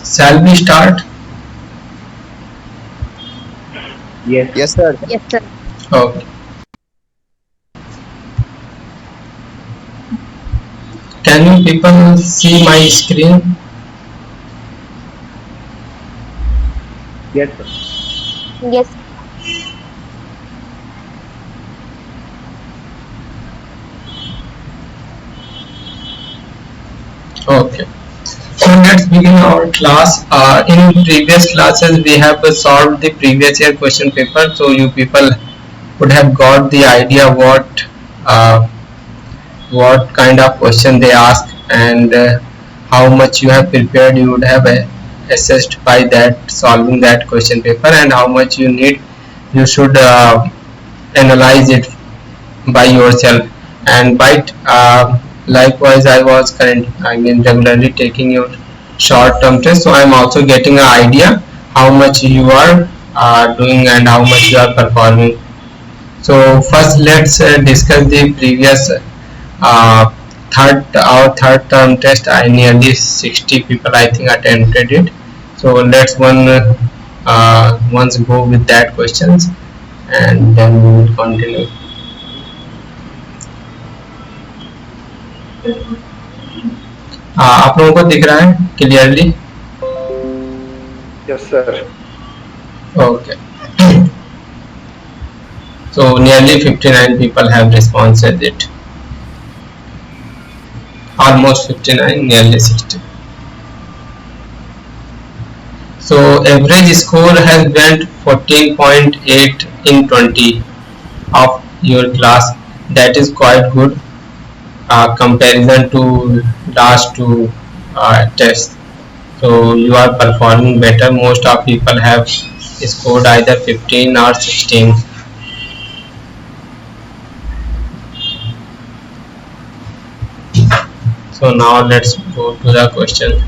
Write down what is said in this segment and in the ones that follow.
Shall we start? Yes. Yes, sir. Yes, sir. Okay. Can you people see my screen? Yes, sir. Yes. Okay. So let's begin our class. In previous classes, we have solved the previous year question paper. So you people would have got the idea what kind of question they ask and how much you have prepared. You would have assessed by that solving that question paper, and how much you need. You should analyze it by yourself, and by likewise I mean regularly taking your short term test, so I'm also getting an idea how much you are doing and how much you are performing. So first let's discuss the previous third term test. I nearly 60 people I think attempted it, so let's once go with that questions and then we will continue. आप लोगों को दिख रहा है clearly? Yes, sir. Okay. So nearly 59 people have responded it. Almost 59, nearly 60. So average score has went 14.8 in 20 of your class. That is quite good comparison to last two tests. So you are performing better. Most of people have scored either 15 or 16. So now let's go to the question.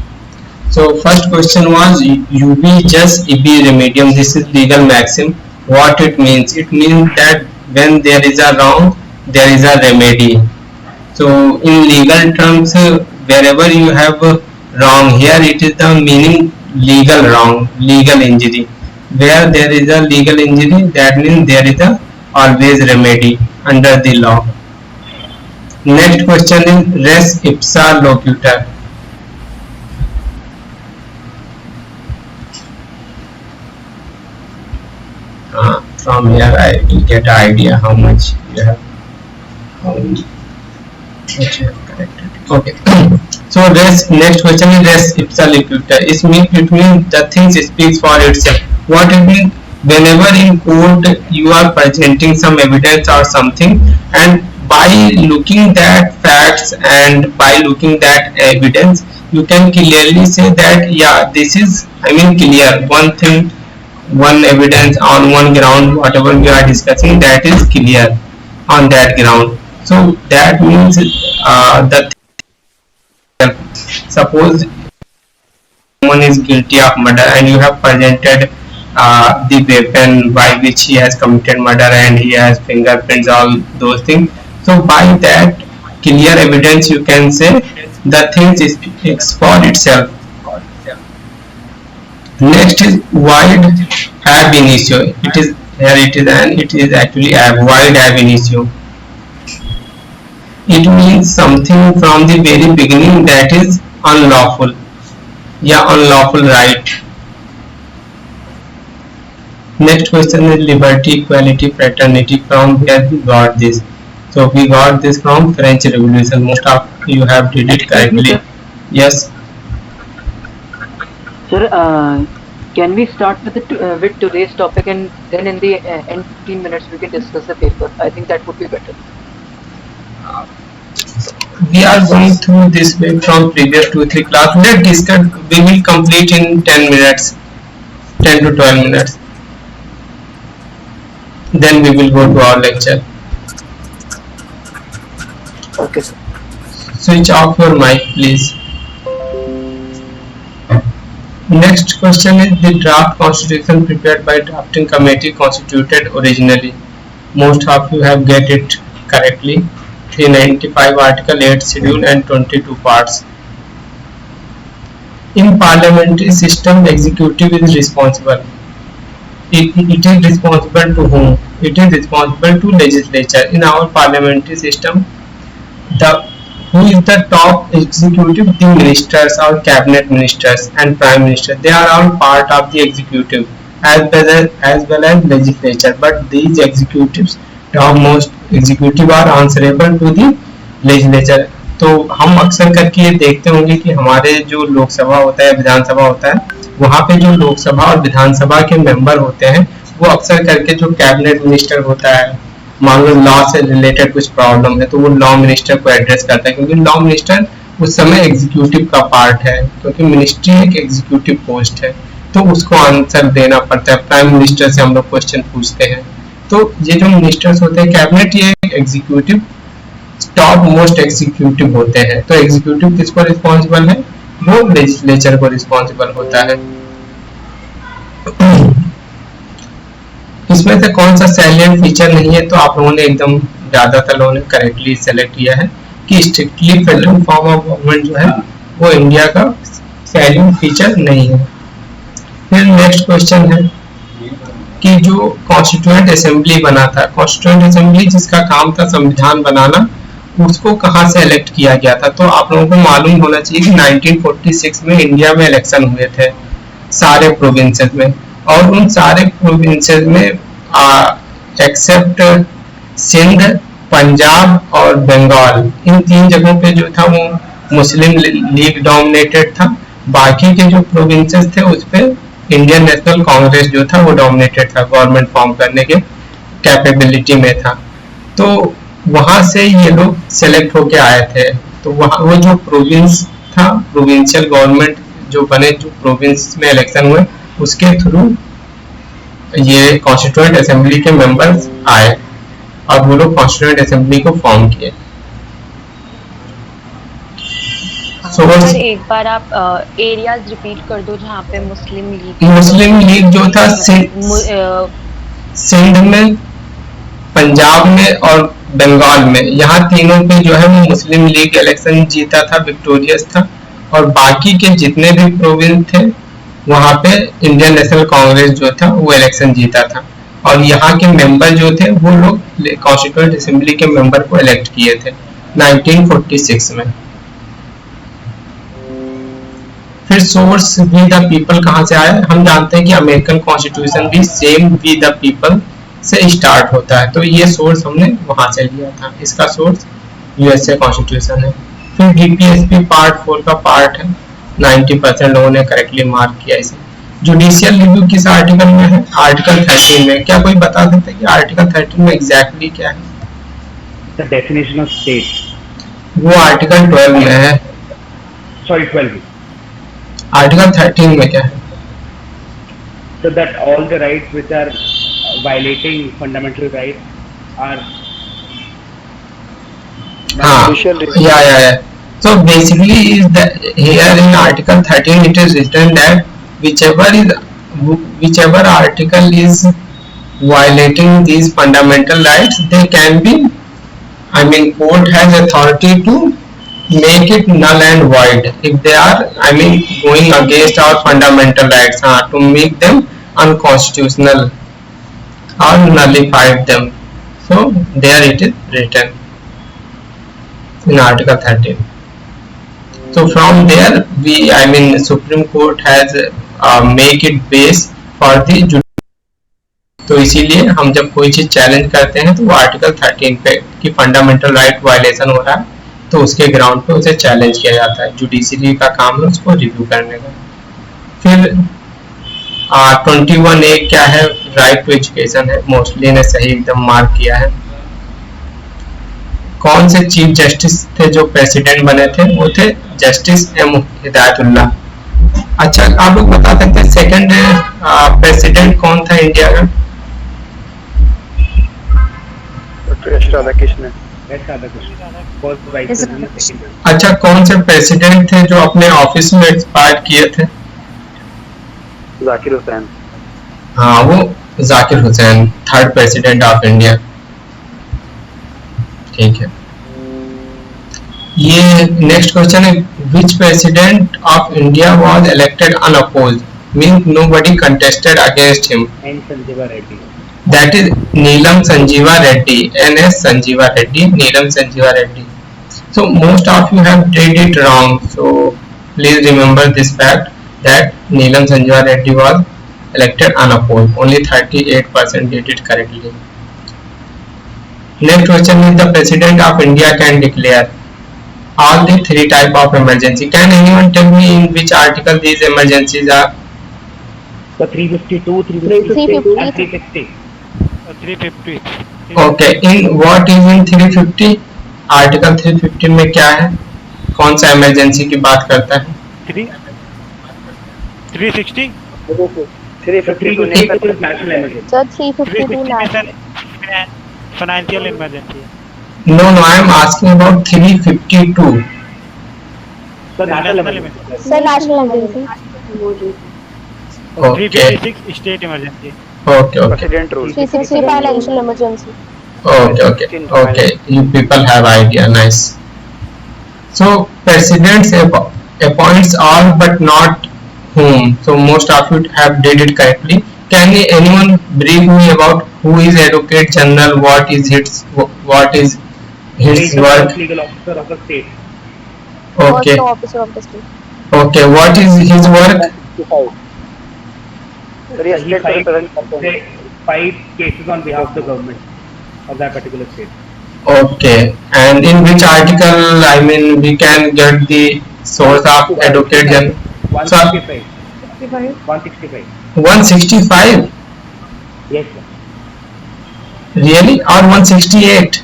So first question was UB just EB remedium. This is legal maxim. What it means? It means that when there is a wrong, there is a remedy. So in legal terms, wherever you have wrong, here it is the meaning legal wrong, legal injury. Where there is a legal injury, that means there is a always remedy under the law. Next question is res ipsa locutor. From here I will get an idea how much you have. How much you have corrected. Okay. So next question is res ipsa locutor. It means the thing speaks for itself. What it means? Whenever in court you are presenting some evidence or something, and by looking that facts and by looking that evidence, you can clearly say that yeah, this is, I mean, clear. One thing, one evidence on one ground, whatever we are discussing, that is clear on that ground. So that means the suppose someone is guilty of murder and you have presented the weapon by which he has committed murder and he has fingerprints, all those things. So by that clear evidence you can say the thing speaks for itself. Next is void ab initio. It is here it is, and it is actually void ab initio. It means something from the very beginning that is unlawful. Yeah, unlawful right. Next question is liberty, equality, fraternity. From where we got this? So we got this from French Revolution. Most of you have did it correctly. Yes. Sir, can we start with today's topic, and then in the end 15 minutes we can discuss the paper? I think that would be better. We are going through this way from previous 2-3 class. Let's discuss. We will complete in 10 minutes, 10 to 12 minutes. Then we will go to our lecture. Okay, sir. Switch off your mic, please. Next question is the draft constitution prepared by drafting committee constituted originally. Most of you have get it correctly. 395 article, 8 schedule and 22 parts. In parliamentary system, the executive is responsible. It is responsible to whom? It is responsible to legislature. In our parliamentary system, the who is the top executive? The ministers or cabinet ministers and prime minister. They are all part of the executive as well as legislature. But these executives, top most executive are answerable to the legislature. तो हम अक्सर करके ये देखते होंगे कि हमारे जो लोकसभा होता है, विधानसभा होता है, वहाँ पे जो लोकसभा और विधानसभा के मेंबर होते हैं वो अक्सर करके जो कैबिनेट मिनिस्टर होता है, मान लो लॉ से रिलेटेड कुछ प्रॉब्लम है तो वो लॉ मिनिस्टर को एड्रेस करता है, क्योंकि लॉ मिनिस्टर उस समय एग्जीक्यूटिव का पार्ट है, क्योंकि मिनिस्ट्री एक एग्जीक्यूटिव पोस्ट है, तो उसको आंसर देना पड़ता है। प्राइम मिनिस्टर से हम लोग क्वेश्चन पूछते हैं, तो ये जो मिनिस्टर्स होते हैं कैबिनेट, ये एग्जीक्यूटिव टॉप मोस्ट एग्जीक्यूटिव होते हैं। तो एग्जीक्यूटिव किसको रिस्पॉन्सिबल है? वो लेजिस्लेचर को रिस्पॉन्सिबल होता है। इसमें से कौन सा सैलिएंट फीचर नहीं है? तो आप लोगों ने एकदम ज्यादातर लोगों ने करेक्टली सेलेक्ट किया है कि strictly federal form of government जो है वो इंडिया का सैलिएंट फीचर नहीं है। फिर नेक्स्ट क्वेश्चन है कि जो कॉन्स्टिट्यूएंट असेंबली बना था, कॉन्स्टिट्यूएंट असेंबली जिसका काम था संविधान बनाना, उसको कहाँ से इलेक्ट किया गया था? तो आप लोगों को मालूम होना चाहिए कि 1946 में इंडिया में इलेक्शन हुए थे सारे प्रोविंसेस में, और उन सारे प्रोविंसेस में एक्सेप्ट सिंध, पंजाब और बंगाल, इन 3 जगहों पे जो था वो मुस्लिम लीग डोमिनेटेड था। बाकी के जो प्रोविंसेस थे उस पे इंडियन नेशनल कांग्रेस जो था वो डोमिनेटेड था, गवर्नमेंट फॉर्म करने के कैपेबिलिटी में था। तो वहां से ये लोग सेलेक्ट होके आए थे। तो वहाँ वो जो प्रोविंस था, प्रोविंशियल गवर्नमेंट जो बने, जो प्रोविंस में इलेक्शन हुए, उसके थ्रू ये कॉन्स्टिट्यूएंट असेंबली के मेंबर्स आए और वो लोग कॉन्स्टिट्यूएंट असेंबली को फॉर्म किए। सर एक बार आप एरियाज रिपीट कर दो जहाँ पे मुस्लिम लीग जो था सिंध में, पंजाब में और बंगाल में, यहाँ तीनों पे जो है वो मुस्लिम लीग इलेक्शन जीता था, विक्टोरियस था, और बाकी के जितने भी प्रोविंस थे वहाँ पे इंडियन नेशनल कांग्रेस जो था वो इलेक्शन जीता था, और यहाँ के मेंबर जो थे वो लोग कॉन्स्टिट्यूएंट असेंबली के मेंबर को इलेक्ट किए थे 1946 में। फिर सोर्स वी द पीपल कहाँ से आया? हम जानते हैं कि अमेरिकन कॉन्स्टिट्यूशन भी सेम वी द पीपल से स्टार्ट होता है, तो ये सोर्स हमने वहां से लिया था। इसका सोर्स यूएसए कॉन्स्टिट्यूशन है। फिर डीपीएसपी पार्ट 4 का पार्ट है, 90% लोगों ने करेक्टली मार्क किया इसे। जुडिशियल रिव्यू किस आर्टिकल में है? आर्टिकल 13 में। क्या कोई बता सकता है कि आर्टिकल 13 में एग्जैक्टली क्या है? The definition of state. वो आर्टिकल 12 में है। Sorry, 12. आर्टिकल 13 में क्या है? So that all the rights which are violating fundamental rights are yeah. So basically is that here in article 13 it is written that whichever article is violating these fundamental rights, they can be, I mean, court has authority to make it null and void if they are, I mean, going against our fundamental rights, to make them unconstitutional or nullified them. So there it is written in article 13. So from there we, I mean, Supreme Court has make it base for the, तो इसीलिए हम जब कोई चीज challenge करते हैं तो वो आर्टिकल 13 पे कि फंडामेंटल राइट वायलेशन हो रहा है तो उसके ग्राउंड पे उसे चैलेंज किया जाता है। जुडिशरी का काम है उसको रिव्यू करने का। फिर 21A क्या है? राइट टू एजुकेशन है। मोस्टली ने सही एकदम मार्क किया है। कौन से चीफ जस्टिस थे जो प्रेसिडेंट बने थे? वो थे जस्टिस एम हिदायतुल्लाह। अच्छा, आप लोग बता सकते हैं सेकंड प्रेसिडेंट कौन था इंडिया का? अच्छा, कौन से प्रेसिडेंट थे जो अपने ऑफिस में एक्सपायर किए थे? जाकिर हुसैन। हाँ, वो Zakir Hussain, third president of India. ठीक है। ये नेक्स्ट क्वेश्चन है, which president of India was elected unopposed, means nobody contested against him. And Sanjiva Reddy. That is Neelam Sanjiva Reddy, NS Sanjiva Reddy, Neelam Sanjiva Reddy. So most of you have did it wrong. So please remember this fact that Neelam Sanjiva Reddy was elected unopposed. Only 38% did it correctly. Next question is, the President of India can declare all the three type of emergency. Can anyone tell me in which article these emergencies are? So 352, 352 and 360. 350. Okay, in what is in 350? Article 350 में क्या है, कौन सा emergency की बात करता है? 360. 352 is national emergency. Sir, 352 national. Financial emergency. No, I am asking about 352. So national National emergency. emergency. Sir, national emergency. Okay, 356 state emergency. okay. President rule. 360 financial emergency. Okay. You people have idea. Nice. So president appoints all but not whom. So most of you have did it correctly. Can anyone brief me about who is Advocate General? What is his He is the work? first legal officer of the state. Okay. First officer of the state. Okay. What is his work? Sorry, He state filed representative. 5 cases on behalf of the government of that particular state. Okay. And in which article, I mean, we can get the source of Advocate General? 165. 165. 165? Yes, sir. Really? Or 168?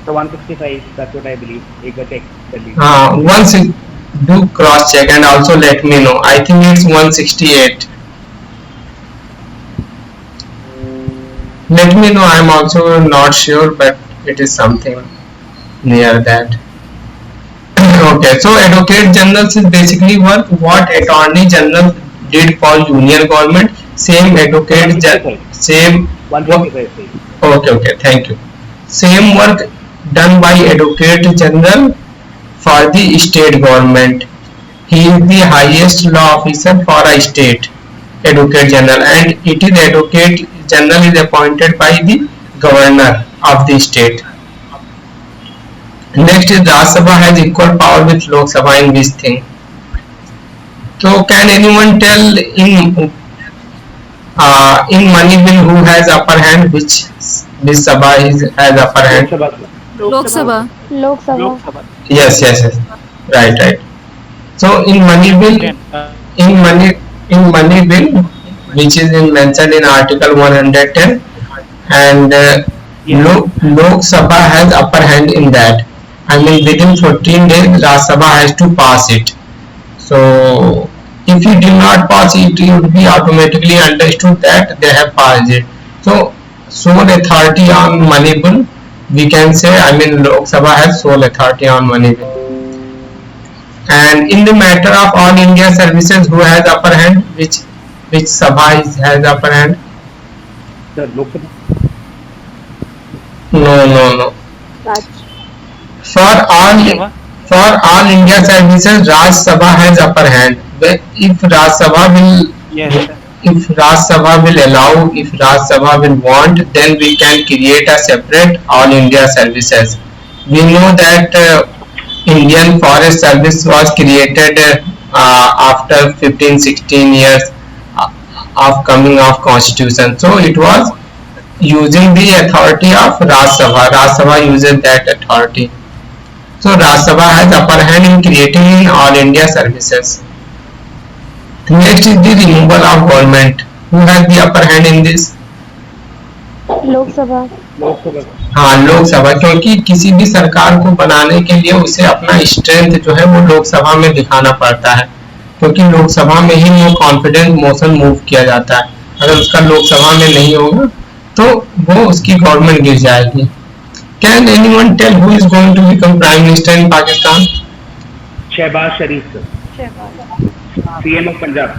So 165, that's what I believe. एक बार check कर लीजिए. Once do cross check and also let me know. I think it's 168. Let me know. I'm also not sure, but it is something near that. Okay, so Advocate General is basically what Attorney General did for Union Government. Same Advocate same. 165, please. Okay, thank you. Same work done by Advocate General for the state government. He is the highest law officer for a state, Advocate General, and it is Advocate General is appointed by the governor of the state. Next is Rajya Sabha has equal power with Lok Sabha in this thing. So can anyone tell in money bill who has upper hand? Which Sabha has upper hand? Lok Sabha. Yes. Right. So in money bill, in money bill, which is mentioned in Article 110, and Lok Sabha has upper hand in that. I mean, within 14 days, Rajya Sabha has to pass it. So if you do not pass it, it would be automatically understood that they have passed it. So sole authority on money bill, we can say, I mean, Lok Sabha has sole authority on money bill. And in the matter of all India services, who has upper hand? Which Sabha has upper hand? Sir, Lok Sabha. No. For all India services, Raj Sabha has upper hand. If Raj Sabha will, Yes. if Raj Sabha will allow, if Raj Sabha will want, then we can create a separate all India services. We know that Indian Forest Service was created after 15-16 years of coming of Constitution. So it was using the authority of Raj Sabha. Raj Sabha uses that authority. So Raj Sabha has upper hand in creating all India services. Next is the removal of government. Who has the upper hand in this? Lok Sabha. Lok Sabha. हाँ, लोकसभा, क्योंकि किसी भी सरकार को बनाने के लिए उसे अपना स्ट्रेंथ जो है वो लोकसभा में दिखाना पड़ता है, क्योंकि लोकसभा में ही वो कॉन्फिडेंस मोशन मूव किया जाता है. अगर उसका लोकसभा में नहीं होगा तो वो उसकी गवर्नमेंट गिर जाएगी. Can anyone tell who is going to become Prime Minister in Pakistan? Shehbaz Sharif, sir. CM of Punjab.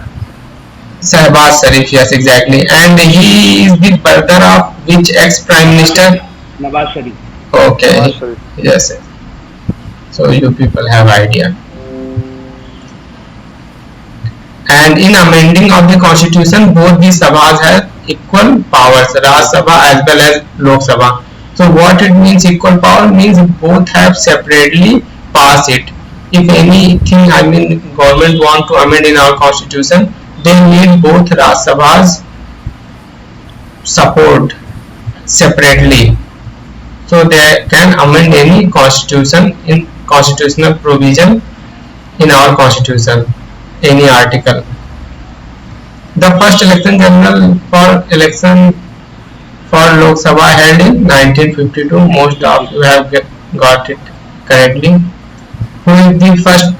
Shehbaz Sharif, yes, exactly. And he is the brother of which ex-Prime Minister? Nawaz Sharif. Okay, Nawaz Sharif. yes. So you people have idea. And in amending of the constitution, both the sabhas have equal powers, Raj Sabha as well as Lok Sabha. So what it means equal power means both have separately passed it. If anything, I mean, government want to amend in our constitution, they need both Raj Sabhas support separately, so they can amend any constitution in constitutional provision in our constitution, any article. The first election general for election for Lok Sabha held in 1952. Most of you have got it correctly. Who is the first?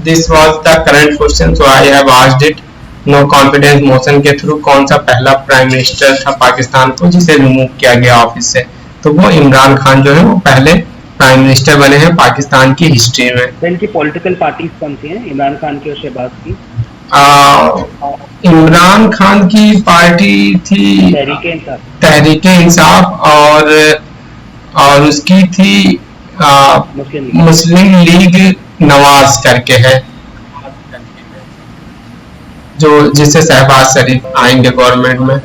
This was the current question, so I have asked it. No confidence motion के through कौन सा पहला prime minister था पाकिस्तान को जिसे remove किया गया office से? तो वो इमरान खान जो है वो पहले प्राइम मिनिस्टर बने हैं पाकिस्तान की हिस्ट्री में. इनकी पॉलिटिकल पार्टीज कौन सी हैं, इमरान खान की और शहबाज की? इमरान खान की पार्टी थी तहरीके इंसाफ और उसकी थी मुस्लिम लीग नवाज करके है, जो जिससे शहबाज शरीफ आएंगे गवर्नमेंट में.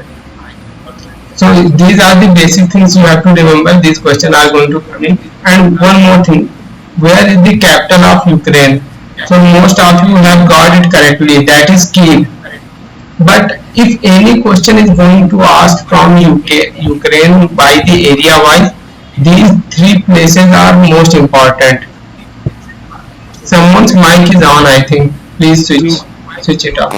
So these are the basic things you have to remember. These questions are going to come in. And one more thing, where is the capital of Ukraine? So most of you have got it correctly, that is Kiev. But if any question is going to ask from Ukraine by the area wise, these three places are most important. Someone's mic is on, I think. Please switch it off.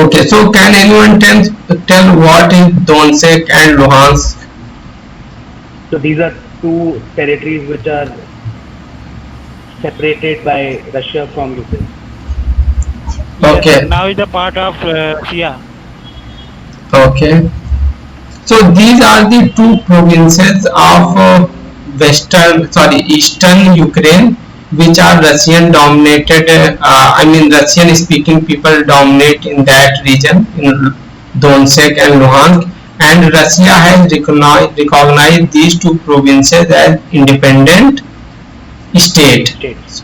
Okay, so can anyone tell what is Donetsk and Luhansk? So these are two territories which are separated by Russia from Ukraine. Okay. Yes, now is the part of Russia. Okay. So these are the two provinces of eastern Ukraine, which are Russian dominated. Russian speaking people dominate in that region, in Donetsk and Luhansk, and Russia has recognized these two provinces as independent states.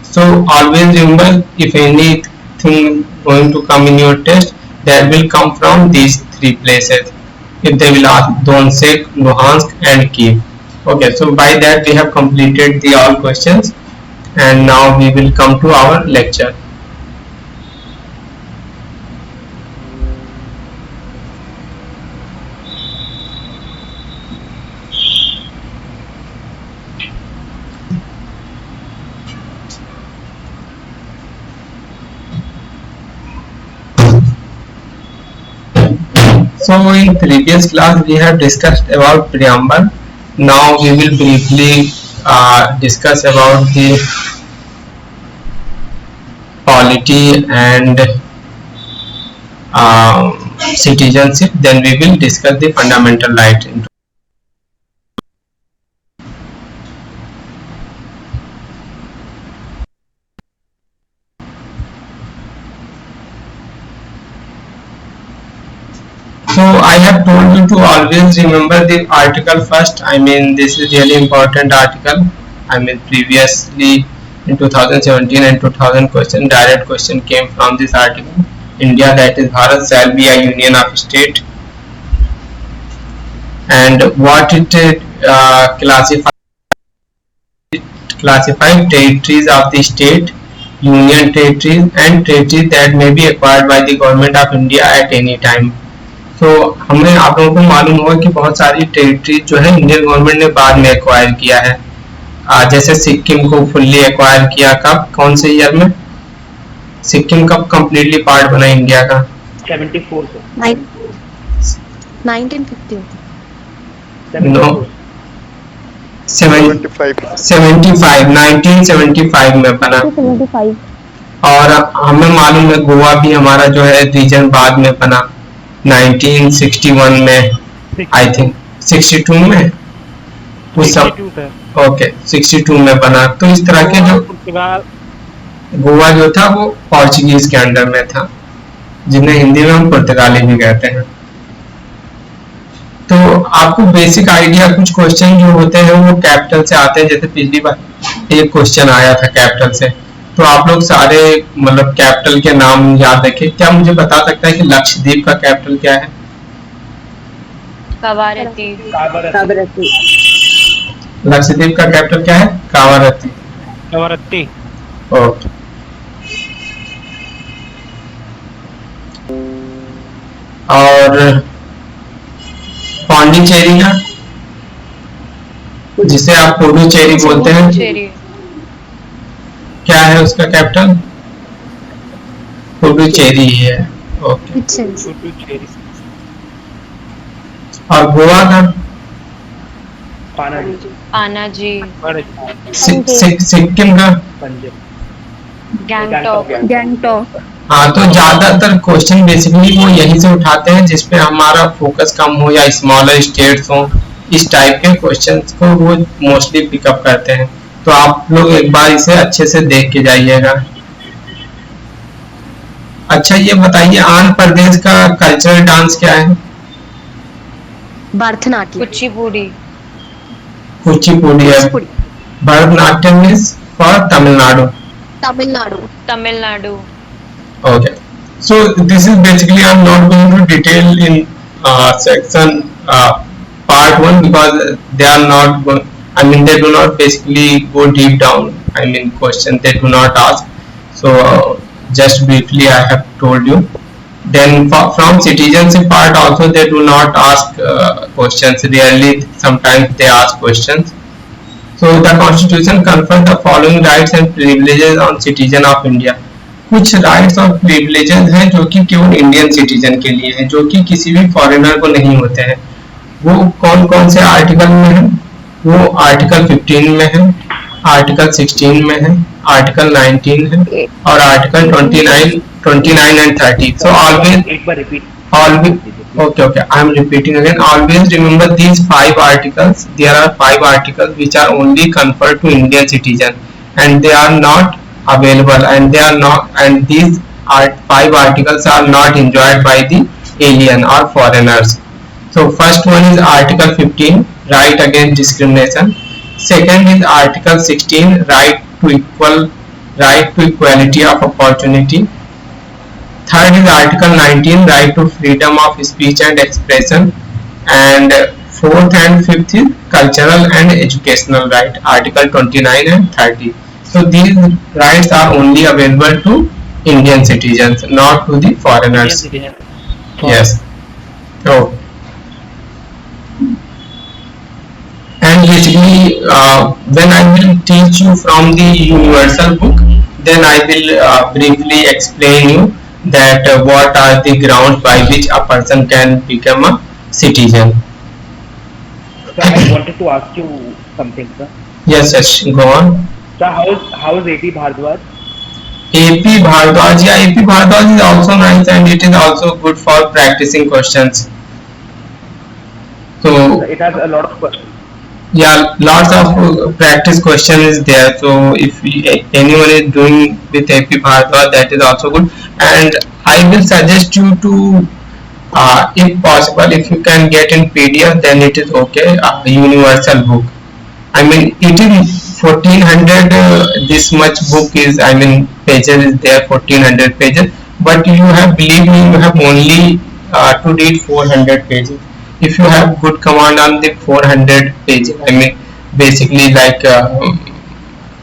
So always remember, if anything going to come in your test, that will come from these three places. If they will ask Donetsk, Luhansk and Kiev. Okay, so by that we have completed the all questions, and now we will come to our lecture. So in previous class we have discussed about preamble. Now we will briefly discuss about the polity and citizenship. Then we will discuss the fundamental rights. So I have told you to always remember the article first. This is really important article. Previously in 2017 and 2000 direct question came from this article. India, that is Bharat, shall be a union of state. And what it classified territories of the state, union territories and territories that may be acquired by the government of India at any time. तो हमें आप लोगों को मालूम होगा कि बहुत सारी टेरिटरी जो है इंडियन गवर्नमेंट ने बाद में एक्वायर किया है. जैसे सिक्किम को फुल्ली एक्वायर किया कब, कौन से ईयर में? सिक्किम कब कंप्लीटली पार्ट बना इंडिया का? 74 से 1950. नो 1975 में बना. 75. और हमें मालूम है गोवा भी हमारा जो है रीजन बाद में बना 1961 में, आई थिंक 62 में उस सब. ओके 62 में बना. तो इस तरह के जो गोवा जो था वो पोर्चुगीज के अंडर में था, जिन्हें हिंदी में हम पुर्तगाली भी कहते हैं. तो आपको बेसिक आइडिया, कुछ क्वेश्चन जो होते हैं वो कैपिटल से आते हैं, जैसे पिछली बार एक क्वेश्चन आया था कैपिटल से, तो आप लोग सारे मतलब कैपिटल के नाम याद रखें। क्या मुझे बता सकता है कि लक्षद्वीप का कैपिटल क्या है? कवारती। लक्षद्वीप का कैपिटल क्या है? कावारत्ती। कवरत्ती। ओके। और पांडिचेरी का, जिसे आप पुडुचेरी बोलते हैं, पुडुचेरी। क्या है उसका कैपिटल? पुडुचेरी है। ओके। पुडुचेरी। और गोवा का? पानाजी। पानाजी। सिक्किम का? गैंगटॉक। हाँ, तो ज्यादातर क्वेश्चन बेसिकली वो यहीं से उठाते हैं जिसपे हमारा फोकस कम हो या स्मॉलर स्टेट्स हो, इस टाइप के क्वेश्चंस को वो मोस्टली पिकअप करते हैं। तो आप लोग एक बार इसे अच्छे से देख के जाइएगा। अच्छा, ये बताइए आंध्र प्रदेश का कल्चरल डांस क्या है? भरतनाट्यम। कुचिपुड़ी। कुचिपुड़ी है। Bharatanatyam is for Tamil Nadu. Tamil Nadu. Okay, so this is basically I'm not going to detail in section part 1 because they are not going, I mean they do not basically go deep down, I mean question they do not ask, so just briefly I have told you. Then from citizenship part also they do not ask questions, rarely sometimes they ask questions. So the constitution confers the following rights and privileges on citizen of India. कुछ rights और privileges हैं जो कि केवल Indian citizen के लिए है, जो कि किसी भी फॉरेनर को नहीं होते हैं। वो कौन कौन से आर्टिकल में है? वो आर्टिकल 15 में है, आर्टिकल 16 में है, आर्टिकल 19 है और article 29 and 30। So always okay, I am repeating again. Always remember these 5 articles. There are 5 articles which are only conferred to Indian citizen and they are not available, and these 5 articles are not enjoyed by the alien or foreigners. So first one is article 15, right against discrimination. Second is article 16, right to equality of opportunity. Third is article 19, right to freedom of speech and expression. And fourth and fifth is cultural and educational right, article 29 and 30. So these rights are only available to Indian citizens, not to the foreigners. Yes. So, and basically, when I will teach you from the universal book, then I will briefly explain you that what are the grounds by which a person can become a citizen. So I wanted to ask you something, sir. Yes, go on. So how is AP Bhardwaj? AP Bhardwaj, yeah, AP Bhardwaj is also nice and it is also good for practicing questions. So It has a lot of questions. yeah, lots of practice question is there. So if anyone is doing with AP Bhardwaj, that is also good. And I will suggest you to, if possible, if you can get in PDF, then it is okay. Universal book. I mean, it is 1400. This much book is, I mean, pages is there, 1400 pages. But you have, believe me, you have only to read 400 pages. If you have good command on the 400 pages, I mean, basically like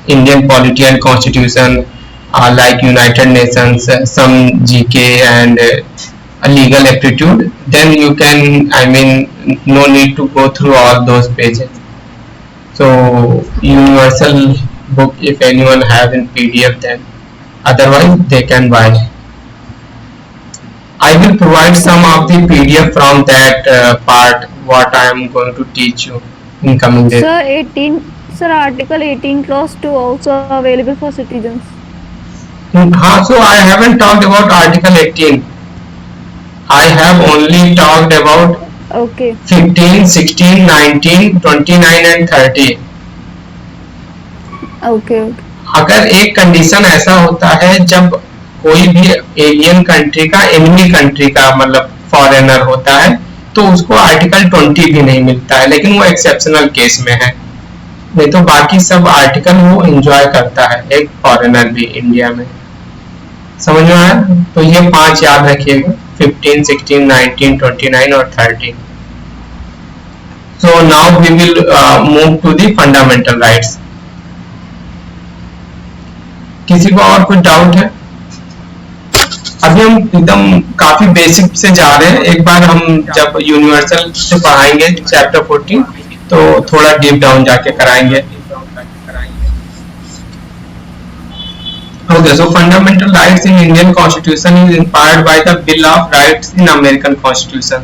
Indian polity and constitution, like United Nations, some GK and a legal aptitude, then you can, I mean, no need to go through all those pages. So universal book, if anyone has in PDF, then otherwise they can buy. I will provide some of the PDF from that part what I am going to teach you in coming days. Sir, Article 18 Clause 2 also available for citizens. So I haven't talked about Article 18. I have only talked about 15, 16, 19, 29 and 30. Okay. अगर एक condition ऐसा होता है जब कोई भी alien country का, enemy country का मतलब फॉरेनर होता है, तो उसको आर्टिकल 20 भी नहीं मिलता है, लेकिन वो एक्सेप्शनल केस में है, नहीं तो बाकी सब आर्टिकल वो एंजॉय करता है, एक फॉरेनर भी इंडिया में। समझ में आया? तो ये 5 याद रखिएगा, 15, 16, 19, 29 और 30। So now we will move to the fundamental rights. किसी को और कुछ डाउट है? अभी हम एकदम काफी बेसिक से जा रहे हैं, एक बार हम जब यूनिवर्सल से पढ़ाएंगे चैप्टर 14 तो थोड़ा डीप डाउन जाके कराएंगे। Okay, so fundamental rights in Indian Constitution is inspired by the Bill of Rights in American Constitution.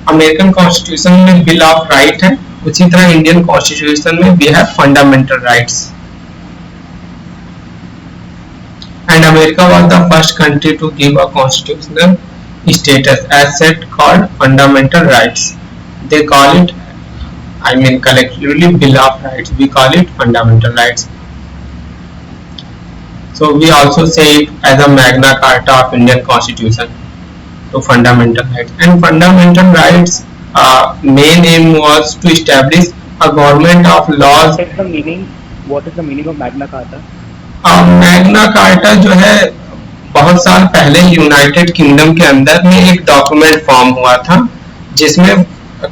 American constitution में बिल ऑफ राइट है, उसी तरह इंडियन कॉन्स्टिट्यूशन में भी है fundamental rights. And America was the first country to give a constitutional status as set called fundamental rights. They call it, I mean collectively, Bill of Rights. We call it fundamental rights. So we also say it as a Magna Carta of Indian Constitution. So fundamental rights, and fundamental rights main aim was to establish a government of laws. What is the meaning of Magna Carta? Magna carta जो है बहुत साल पहले United kingdom के अंदर में एक document form हुआ था, जिसमें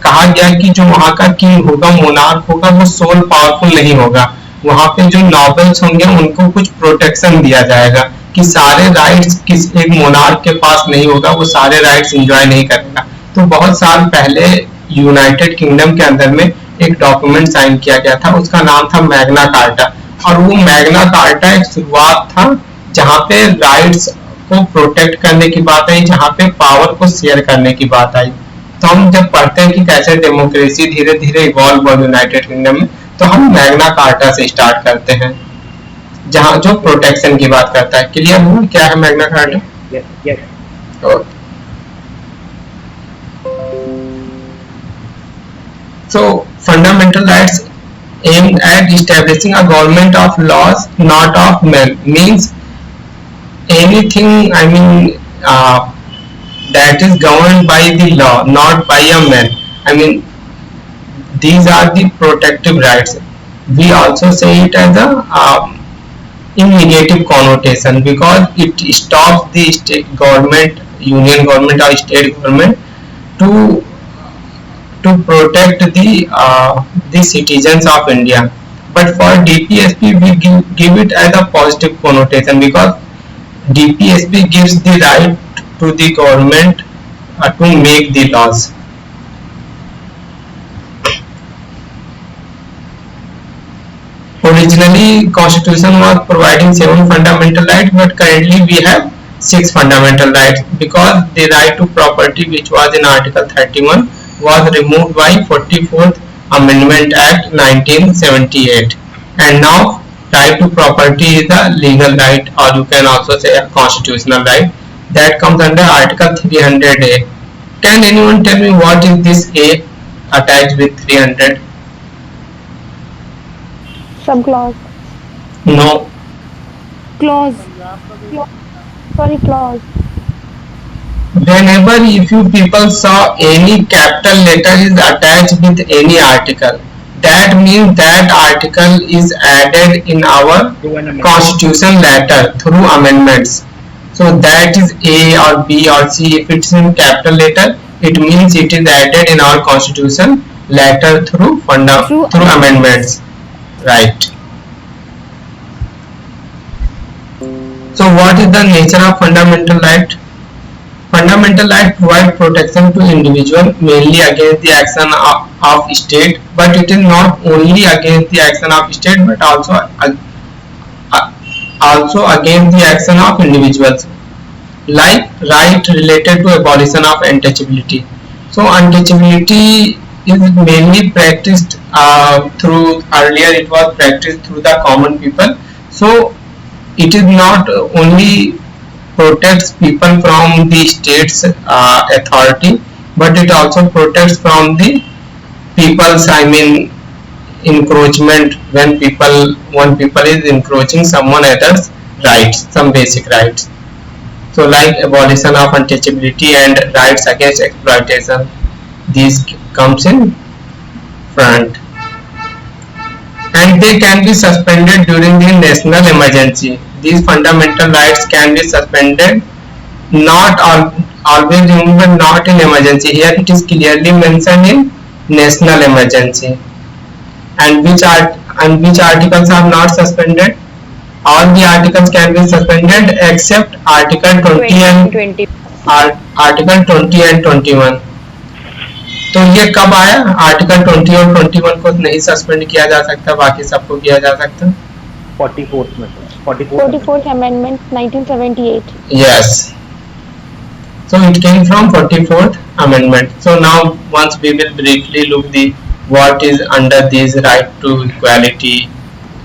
कहा गया कि जो वहाँ का किंग होगा, मोनार्क होगा, वो सोल पावरफुल नहीं होगा। वहाँ पे जो नॉबल्स होंगे उनको कुछ प्रोटेक्शन दिया जाएगा कि सारे राइट्स किस एक मोनार्क के पास नहीं होगा, वो सारे राइट्स एंजॉय नहीं करेगा। तो बहुत साल पहले यूनाइटेड किंगडम के अंदर में एक डॉक्यूमेंट साइन किया गया था, उसका नाम था मैग्ना कार्टा। और वो मैग्ना कार्टा एक शुरुआत था जहाँ पे राइट्स को प्रोटेक्ट करने की बात आई, जहाँ पे पावर को शेयर करने की बात आई। तो हम जब पढ़ते हैं कि कैसे डेमोक्रेसी धीरे धीरे इवॉल्व हुआ यूनाइटेड किंगडम में, तो हम मैग्ना कार्टा से स्टार्ट करते हैं, जहाँ जो प्रोटेक्शन की बात करता है। क्लियर हुआ क्या है Magna carta? Yes. So fundamental rights aimed at establishing a government of laws, not of men, means anything, I mean that is governed by the law, not by a man. I mean these are the protective rights. We also say it as a in negative connotation, because it stops the state government, union government or state government to protect the citizens of India. But for DPSP we give it as a positive connotation, because DPSP gives the right to the government to make the laws. Originally Constitution was providing 7 fundamental rights, but currently we have 6 fundamental rights, because the right to property, which was in Article 31, was removed by 44th Amendment Act 1978, and now right to property is a legal right, or you can also say a constitutional right, that comes under Article 300A. Can anyone tell me what is this A attached with 300? Subclause. No. Clause. Sorry, clause. Whenever if you people saw any capital letter is attached with any article, that means that article is added in our constitution letter through amendments. So that is A or B or C. If it's in capital letter, it means it is added in our constitution letter through amendments. Right. So what is the nature of fundamental right? Fundamental right provide protection to individual mainly against the action of state, but it is not only against the action of state, but also against the action of individuals, like right related to abolition of untouchability. So untouchability is mainly practiced through, earlier it was practiced through the common people. So it is not only protects people from the state's authority, but it also protects from the people's, I mean, encroachment, when one people is encroaching someone else's rights, some basic rights. So like abolition of untouchability and rights against exploitation. these comes in front, and they can be suspended during the national emergency. These fundamental rights can be suspended, not always removed, not in emergency. Here it is clearly mentioned in national emergency. And which articles are not suspended? All the articles can be suspended except Article 20 and 20. Article 20 and 21. तो ये कब आया? Article 20 और 21 को नहीं suspend किया जा सकता, बाकी सबको किया जा सकता. 44th में 44th Amendment 1978. Yes. So it came from 44th Amendment. So now once we will briefly look the what is under this right to equality,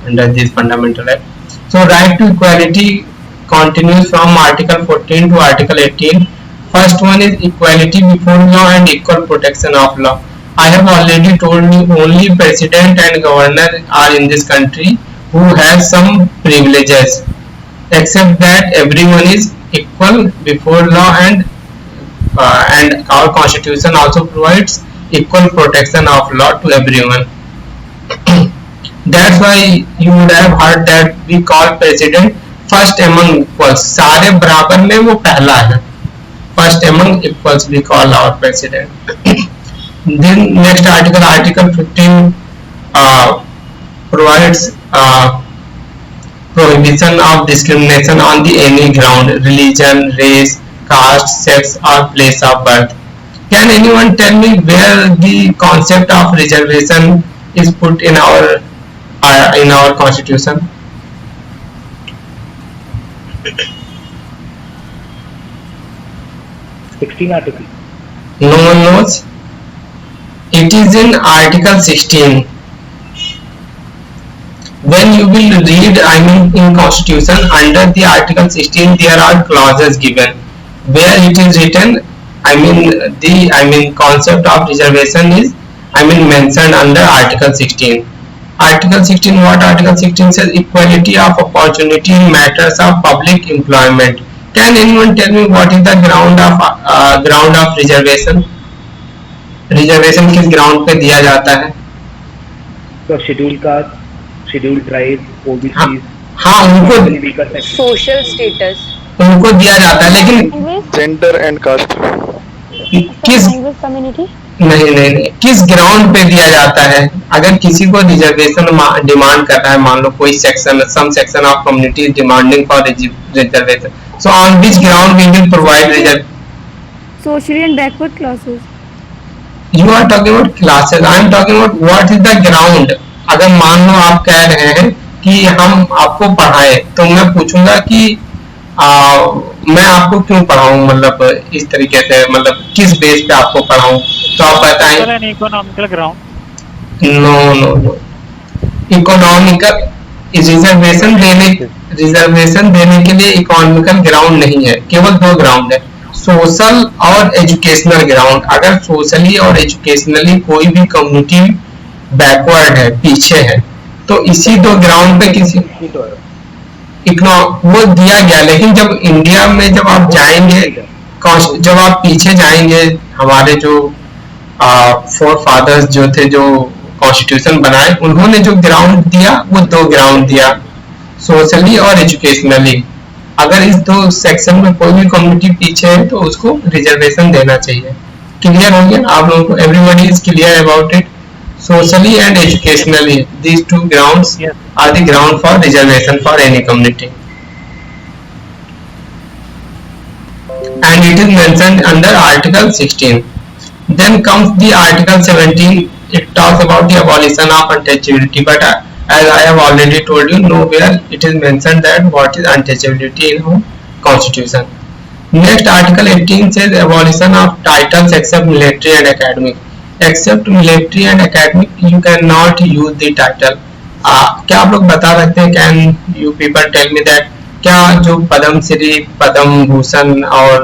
under this fundamental right. So right to equality continues from Article 14 to Article 18. First one is equality before law and equal protection of law. I have already told you only president and governor are in this country who have some privileges, except that everyone is equal before law, and our constitution also provides equal protection of law to everyone. That's why you would have heard that we call president first among equals. सारे बराबर में वो पहला है. First among equals we call our president. Then next article, Article 15 provides prohibition of discrimination on the any ground, religion, race, caste, sex or place of birth. Can anyone tell me where the concept of reservation is put in our constitution? article. No one knows. It is in Article 16. When you will read, in Constitution, under the Article 16 there are clauses given where it is written. Concept of reservation is mentioned under Article 16. Article 16, what Article 16 says? Equality of opportunity in matters of public employment. Can anyone tell me what is the ground of reservation? Reservation किस ground पे दिया जाता है? So scheduled caste, scheduled tribe, OBCs. हाँ उनको Social status. उनको दिया जाता है, लेकिन जेंडर एंड कास्ट किस Language community. नहीं किस ग्राउंड पे दिया जाता है? अगर किसी को रिजर्वेशन डिमांड कर रहा है, मान लो कोई section, some section of community demanding for reservation, so on which ground we will provide reserve? Socially and backward classes. You are talking about classes, I am talking about what is the ground. अगर मान लो आप कह रहे हैं कि हम आपको पढ़ाएं, तो मैं पूछूंगा कि मैं आपको क्यों पढ़ाऊं, मतलब इस तरीके से, मतलब किस बेस पे आपको पढ़ाऊं, तो आप बताएं. Economical ground. No economical reservation देने के लिए इकोनॉमिकल ग्राउंड नहीं है, केवल दो ग्राउंड है, सोशल और एजुकेशनल ग्राउंड. अगर सोशली और एजुकेशनली कोई भी कम्युनिटी बैकवर्ड है, पीछे है, तो इसी दो ग्राउंड पे किसी वो दिया गया. लेकिन जब इंडिया में जब आप जाएंगे, जब आप पीछे जाएंगे, हमारे जो फोर फादर्स जो थे, जो कॉन्स्टिट्यूशन बनाए, उन्होंने जो ग्राउंड दिया वो दो ग्राउंड दिया, सोशली और एजुकेशनली. अगर इस दो सेक्शन में कोई भी कम्युनिटी पीछे है तो उसको रिजर्वेशन देना चाहिए. क्लियर हो गया आप लोगों को? Everybody is clear about it? Socially and educationally, these two grounds are the ground for reservation for any community, and it is mentioned under Article 16. Then comes the Article 17. It talks about the abolition of untouchability, but as I have already told you, nowhere it is mentioned that what is untouchability in our constitution. Next, Article 18 says abolition of titles except military and academic. Except military and academic, you cannot use the title. क्या आप लोग बता सकते हैं? Can you people tell me that क्या जो पद्म श्री, पद्म भूषण और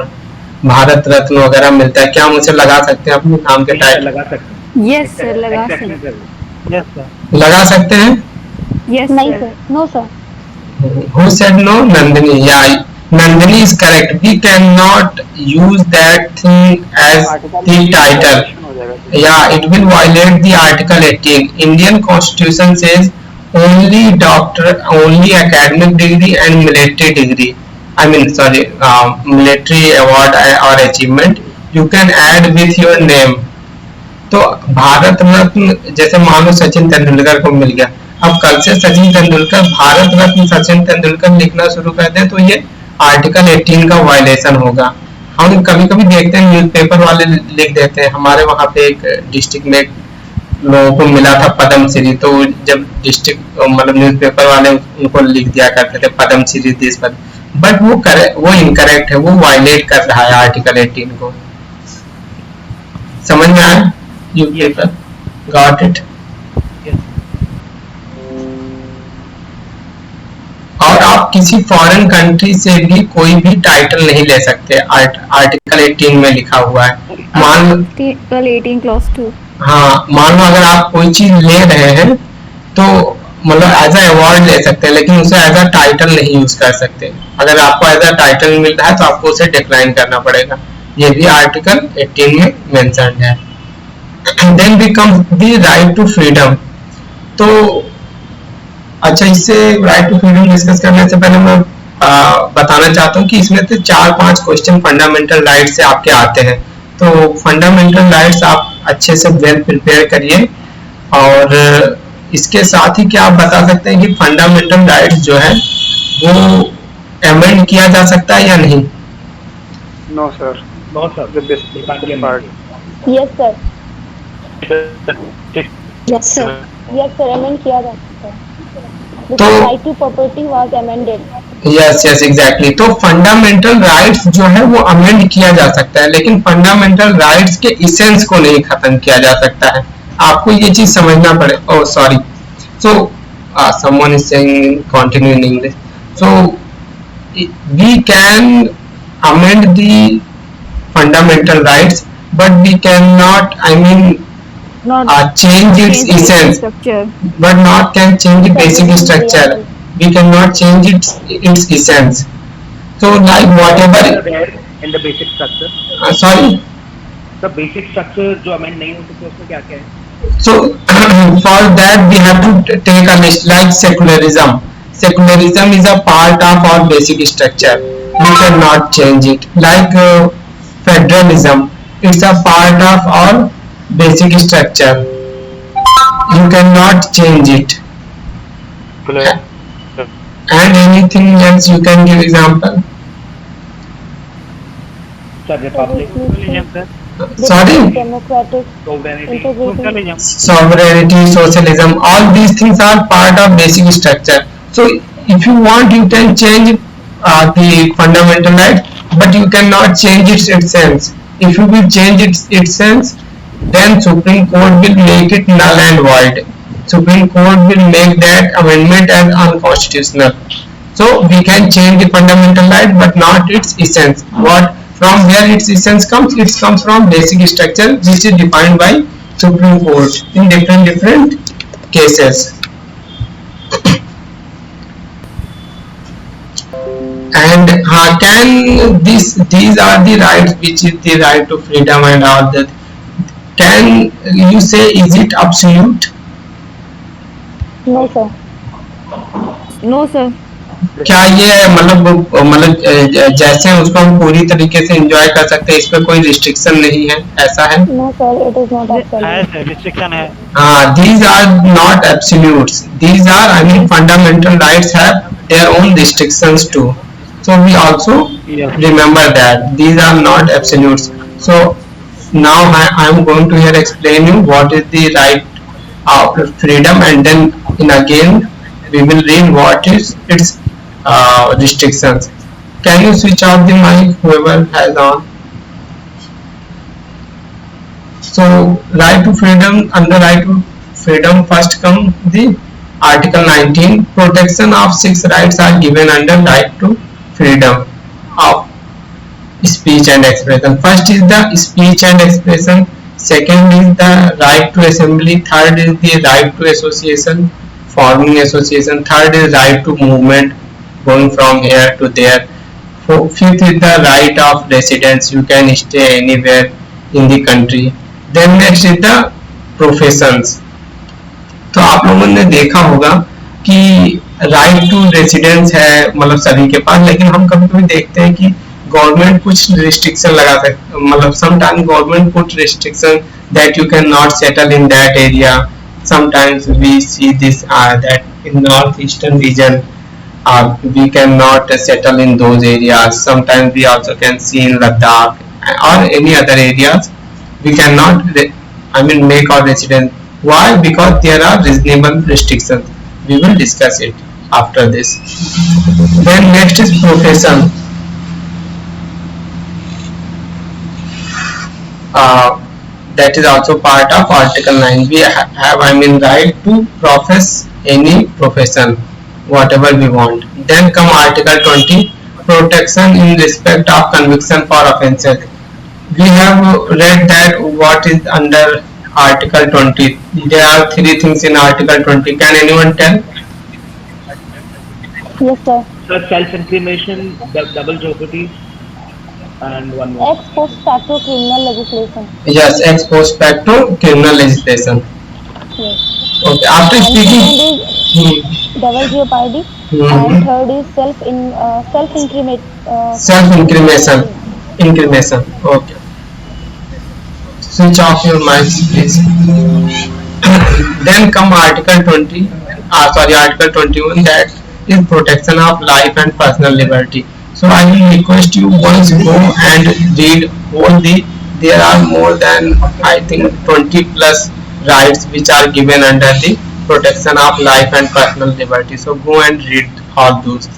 भारत रत्न वगैरह मिलता है, क्या हम उसे लगा सकते हैं अपने नाम के टाइटल? लगा सकते हैं. Yes sir, लगा सकते. Yes sir. लगा सकते हैं? Yes नहीं sir. sir. No sir. Who said no? Nandini. Yeah, Nandini is correct. We cannot use that thing as the title. Yeah, it will violate the Article 18. Indian Constitution says only doctor, only academic degree and military degree. I mean, sorry, military award or achievement you can add with your name. तो भारत रत्न जैसे मान लो सचिन तेंदुलकर को मिल गया, अब कल से सचिन तेंदुलकर भारत रत्न सचिन तेंदुलकर लिखना शुरू कर दे तो ये आर्टिकल 18 का वायलेशन होगा. हम कभी कभी देखते हैं न्यूज़पेपर वाले लिख देते हैं. हमारे वहाँ पे एक डिस्ट्रिक्ट में लोगों को मिला था पद्मश्री, तो जब डिस्ट्रिक्ट मतलब न्यूज़पेपर वाले उनको लिख दिया करते थे पद्मश्री देश पर, बट वो इनकरेक्ट है, वो वायलेट कर रहा है आर्टिकल 18 को. समझ में आया? You paper got it? और आप किसी फॉरेन कंट्री से भी कोई भी टाइटल नहीं ले सकते. आर्टिकल 18 में लिखा हुआ है. मान आर्टिकल 18 क्लॉज 2. हाँ, मान लो अगर आप कोई चीज ले रहे हैं तो मतलब एज अ अवार्ड ले सकते हैं, लेकिन उसे एज अ टाइटल नहीं यूज कर सकते. अगर आपको एज अ टाइटल मिल रहा है तो आपको उसे डिक्लाइन करना पड़ेगा. ये भी आर्टिकल 18 में मेंशन्ड है. Then becomes the right to freedom. तो अच्छा, इससे राइट टू फ्रीडम डिस्कस करने से पहले मैं बताना चाहता हूँ कि इसमें से 4-5 क्वेश्चन फंडामेंटल राइट से आपके आते हैं. तो फंडामेंटल राइट्स आप अच्छे से वेल प्रिपेयर करिए. और इसके साथ ही क्या आप बता सकते हैं कि फंडामेंटल राइट्स जो है वो अमेंड किया जा सकता है या नहीं? No sir. No sir. Yes sir. Yes sir. Yes sir, amend किया जा सकता है. तो right to property was amended. Yes yes exactly. तो फंडामेंटल राइट्स जो है वो अमेंड किया जा सकता है, लेकिन फंडामेंटल राइट्स के इसेंस को नहीं खत्म किया जा सकता है. आपको ये चीज समझना पड़े. Oh sorry. So someone is saying continue in English. So we can amend the fundamental rights, but we cannot, I mean, change its essence, but not can change the basic structure. We cannot change its essence. So like whatever in the basic structure. Sorry. The basic structure जो amend नहीं हो सकते उसमें क्या क्या है? So for that we have to take a list like secularism. Secularism is a part of our basic structure. We cannot change it. Like federalism, it's a part of our basic structure. You cannot change it. And anything else you can give example? Sir, republic. Sorry? Democratic. Sovereignty. Sovereignty, socialism, all these things are part of basic structure. So if you want, you can change the fundamental right, but you cannot change its essence. If you will change its essence, then Supreme Court will make it null and void. Supreme Court will make that amendment as unconstitutional. So we can change the fundamental right, but not its essence. What from where its essence comes? It comes from basic structure, which is defined by Supreme Court in different cases. And can these are the rights, which is the right to freedom and all that. Can you say is it absolute? No sir. No sir. क्या ये मतलब जैसे उसको हम पूरी तरीके से enjoy कर सकते हैं, इस पे कोई रिस्ट्रिक्शन नहीं है, ऐसा है? No sir, it is not absolute. है रिस्ट्रिक्शन है. These are not absolutes. These are, I mean, fundamental rights have their own restrictions too. So we also remember that these are not absolutes. So now I am going to here explain you what is the right of freedom, and then in again we will read what is its restrictions. Can you switch off the mic, whoever has on? So right to freedom, under right to freedom first come the Article 19. Protection of 6 rights are given under right to freedom of speech and expression. First is the speech and expression. Second is the right to assembly. Third is the right to association, forming association. Third is right to movement, going from here to there. Fifth is the right of residence. You can stay anywhere in the country. Then next is the professions. तो आप लोगों ने देखा होगा कि right to residence है मतलब सभी के पास, लेकिन हम कभी कभी देखते हैं कि गवर्नमेंट कुछ रिस्ट्रिक्शन लगाते हैं, मतलब sometime government put restriction that you can not settle in that area. Sometimes we see this that in north eastern region we cannot settle in those areas. Sometimes we also can see in Ladakh or any other areas we cannot make our residence. Why? Because there are reasonable restrictions. We will discuss it after this. Then next is profession. That is also part of Article 9. We have right to profess any profession, whatever we want. Then come Article 20, protection in respect of conviction for offences. We have read that what is under Article 20. There are three things in Article 20. Can anyone tell? Yes, sir. So self-incrimination, double jeopardy, and one more. Ex post facto criminal legislation. Yes, ex post facto criminal legislation. Yes. Okay, after And speaking. second is double jeopardy. And third is Self-incrimination. Incrimination. Okay. Switch off your mics, please. Then come Article 20. Article 21. That is protection of life and personal liberty. So I will request you once go and read all the. There are more than I think 20 plus rights which are given under the protection of life and personal liberty. So go and read all those.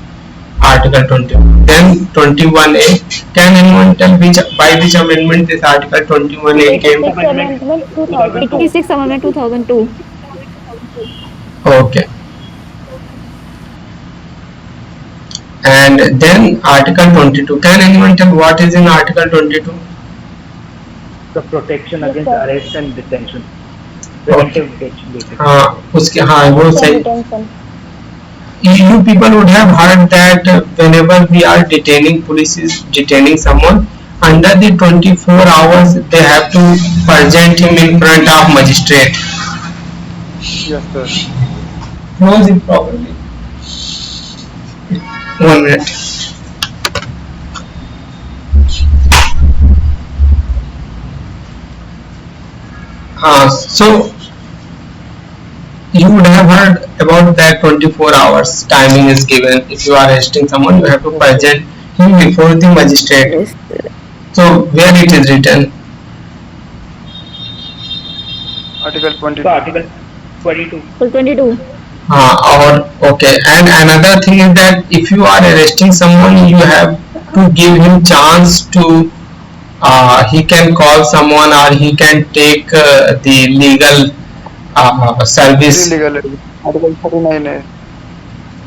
Article 20. Then 21A. Can anyone tell by which amendment this Article 21A came? Amendment 2000. 86 Amendment 2002. Okay. And then Article 22. Can anyone tell what is in Article 22? The protection Yes, against sir. arrest and detention. Preventive detention, basically. उसके वो सही. Detention. You people would have heard that whenever we are detaining, police is detaining someone, under the 24 hours they have to present him in front of magistrate. Yes, sir. Close it properly. 1 minute. So you would have heard about that 24 hours timing is given. If you are arresting someone, you have to present him before the magistrate. Yes. So where it is written? Article 22. So Article 22. 22. Or okay. And another thing is that if you are arresting someone, you have to give him chance to. He can call someone or he can take the legal service. Illegal. Article 39 है.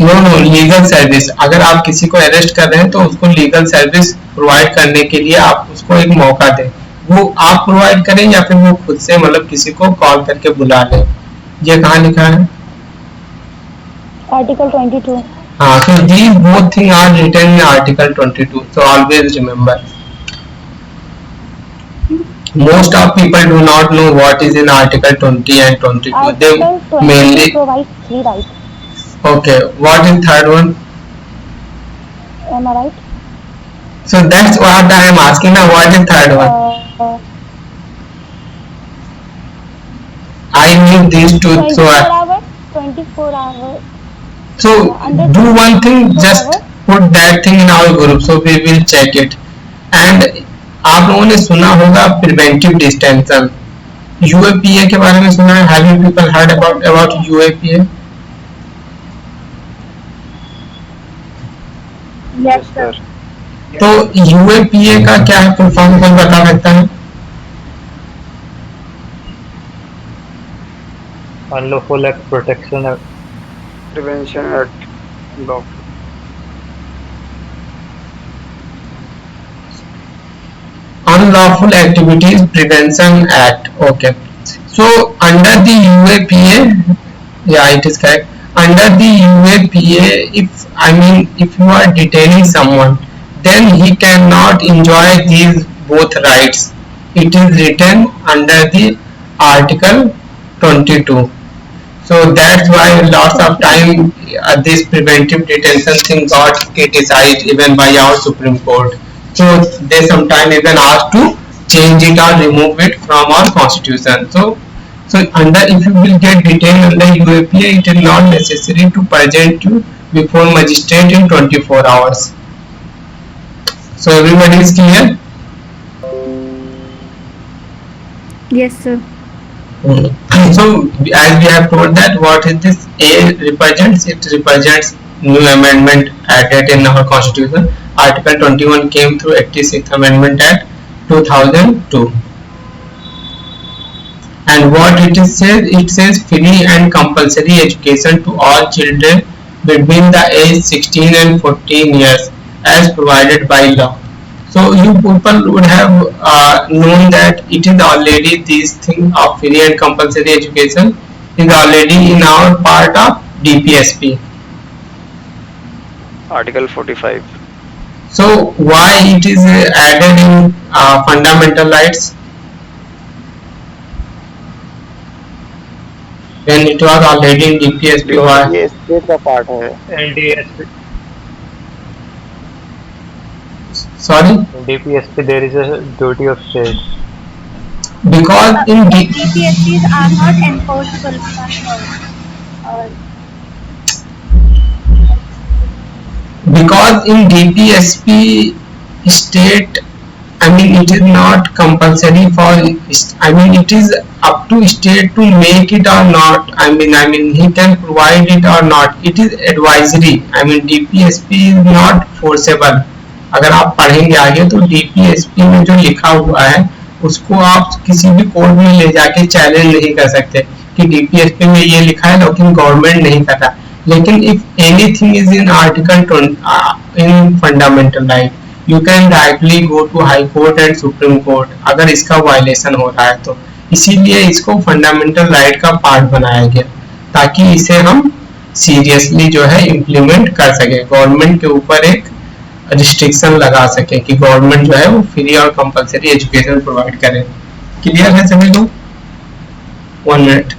No legal service. अगर आप किसी को arrest कर रहे हैं तो उसको लीगल सर्विस प्रोवाइड करने के लिए आप उसको एक मौका दें. वो आप प्रोवाइड करें या फिर वो खुद से मतलब किसी को कॉल करके बुला लें. ये कहाँ लिखा है? Article 22. हाँ, so these both things are written in Article 22. So always remember. Most of people do not know what is in Article 20 and 22. Article They 22 mainly. provides 3 rights. Okay, what is third one? Am I right? So that's what I am asking now. What is third one? I knew these two. 24 hours. 24 hours. So do one thing. Just put that thing in our group. So we will check it. And आप लोगों ने सुना होगा preventive distension. UAPA के बारे में सुना है? Have you people heard about UAPA? Yes, sir. तो UAPA का क्या है फुल फॉर्म, कोई बता सकता है? Unlawful Act Protection Act. Prevention Act. Law. Unlawful Activities Prevention Act. Okay. So under the UAPA, yeah, it is correct. Under the UAPA, if you are detaining someone, then he cannot enjoy these both rights. it is written under the Article 22. So that's why lots of time this preventive detention thing got criticized even by our Supreme Court. So they sometimes even asked to change it or remove it from our constitution. So under, if you will get detained under UAPA, it is not necessary to present you before magistrate in 24 hours. So everybody is clear? Yes, sir. So as we have told that what is this A represents, it represents new amendment added in our constitution. Article 21 came through 86th Amendment Act 2002. And what it is says, it says free and compulsory education to all children between the age 16 and 14 years as provided by law. So you people would have known that it is already, this thing of free and compulsory education is already in our part of DPSP. Article 45. So why it is added in fundamental rights when it was already in DPSP? Why? ये state का part है. LDSP, Sorry, in DPSP there is a duty of state. because in DPSPs are not enforceable by because in DPSP state, I mean it is not compulsory for, I mean it is up to state to make it or not. I mean he can provide it or not. It is advisory. I mean DPSP is not forceable. अगर आप पढ़ेंगे आगे तो DPSP में जो लिखा हुआ है उसको आप किसी भी कोर्ट में ले जाके चैलेंज नहीं कर सकते कि DPSP में ये लिखा है लेकिन गवर्नमेंट नहीं कर रहा. लेकिन if anything is in Article 20 in fundamental right, you can directly go to High Court and Supreme Court अगर इसका वायलेशन हो रहा है तो. इसीलिए इसको फंडामेंटल राइट का पार्ट बनाया गया ताकि इसे हम सीरियसली जो है इम्प्लीमेंट कर सके, गवर्नमेंट के ऊपर एक रिस्ट्रिक्शन लगा सके कि गवर्नमेंट जो है वो फ्री और कंपलसरी एजुकेशन प्रोवाइड करे. क्लियर है सभी लोग? 1 minute.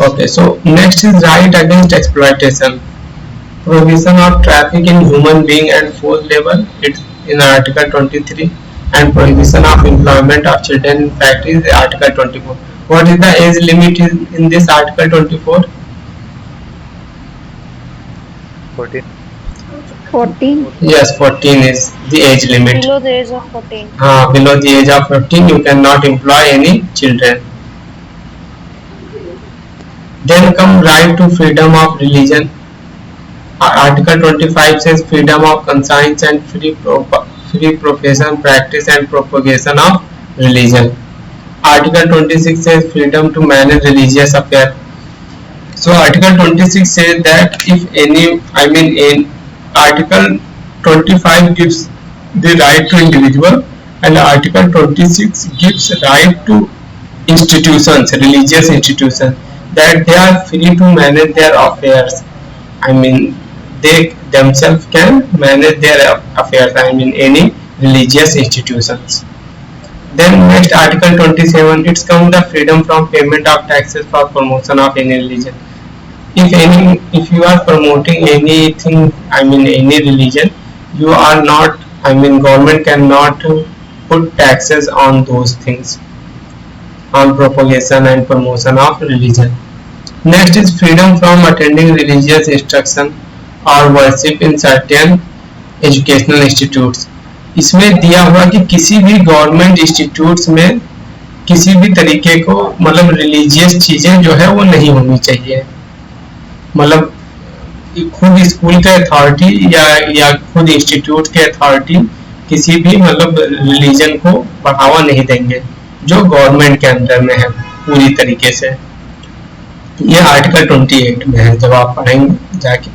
Okay, so next is right against exploitation. Prohibition of traffic in human being and forced labor, it's in Article 23, and prohibition of employment of children in factories is Article 24. What is the age limit in this Article 24? 14. 14. Yes, 14 is the age limit. Below the age of 14. Below the age of 15 you cannot employ any children. Then come right to freedom of religion. Article 25 says freedom of conscience and free profession, practice and propagation of religion. Article 26 says freedom to manage religious affairs. So Article 26 says that if any, I mean in Article 25 gives the right to individual and Article 26 gives right to institutions, religious institutions, that they are free to manage their affairs. I mean they themselves can manage their affairs, I mean any religious institutions. Then next Article 27, it's come the freedom from payment of taxes for promotion of any religion. If you are promoting anything, I mean any religion, you are not, I mean government cannot put taxes on those things, on propagation and promotion of religion. Next is freedom from attending religious instruction or worship in certain educational institutes. इसमें दिया हुआ कि किसी भी government institutes में किसी भी तरीके को मतलब रिलीजियस चीजें जो है वो नहीं होनी चाहिए. मतलब खुद स्कूल के अथॉरिटी या खुद इंस्टीट्यूट के अथॉरिटी किसी भी मतलब रिलीजन को बढ़ावा नहीं देंगे जो गवर्नमेंट के अंडर में है पूरी तरीके से. ये आर्टिकल 28 में है, जब आप पढ़ेंगे जाके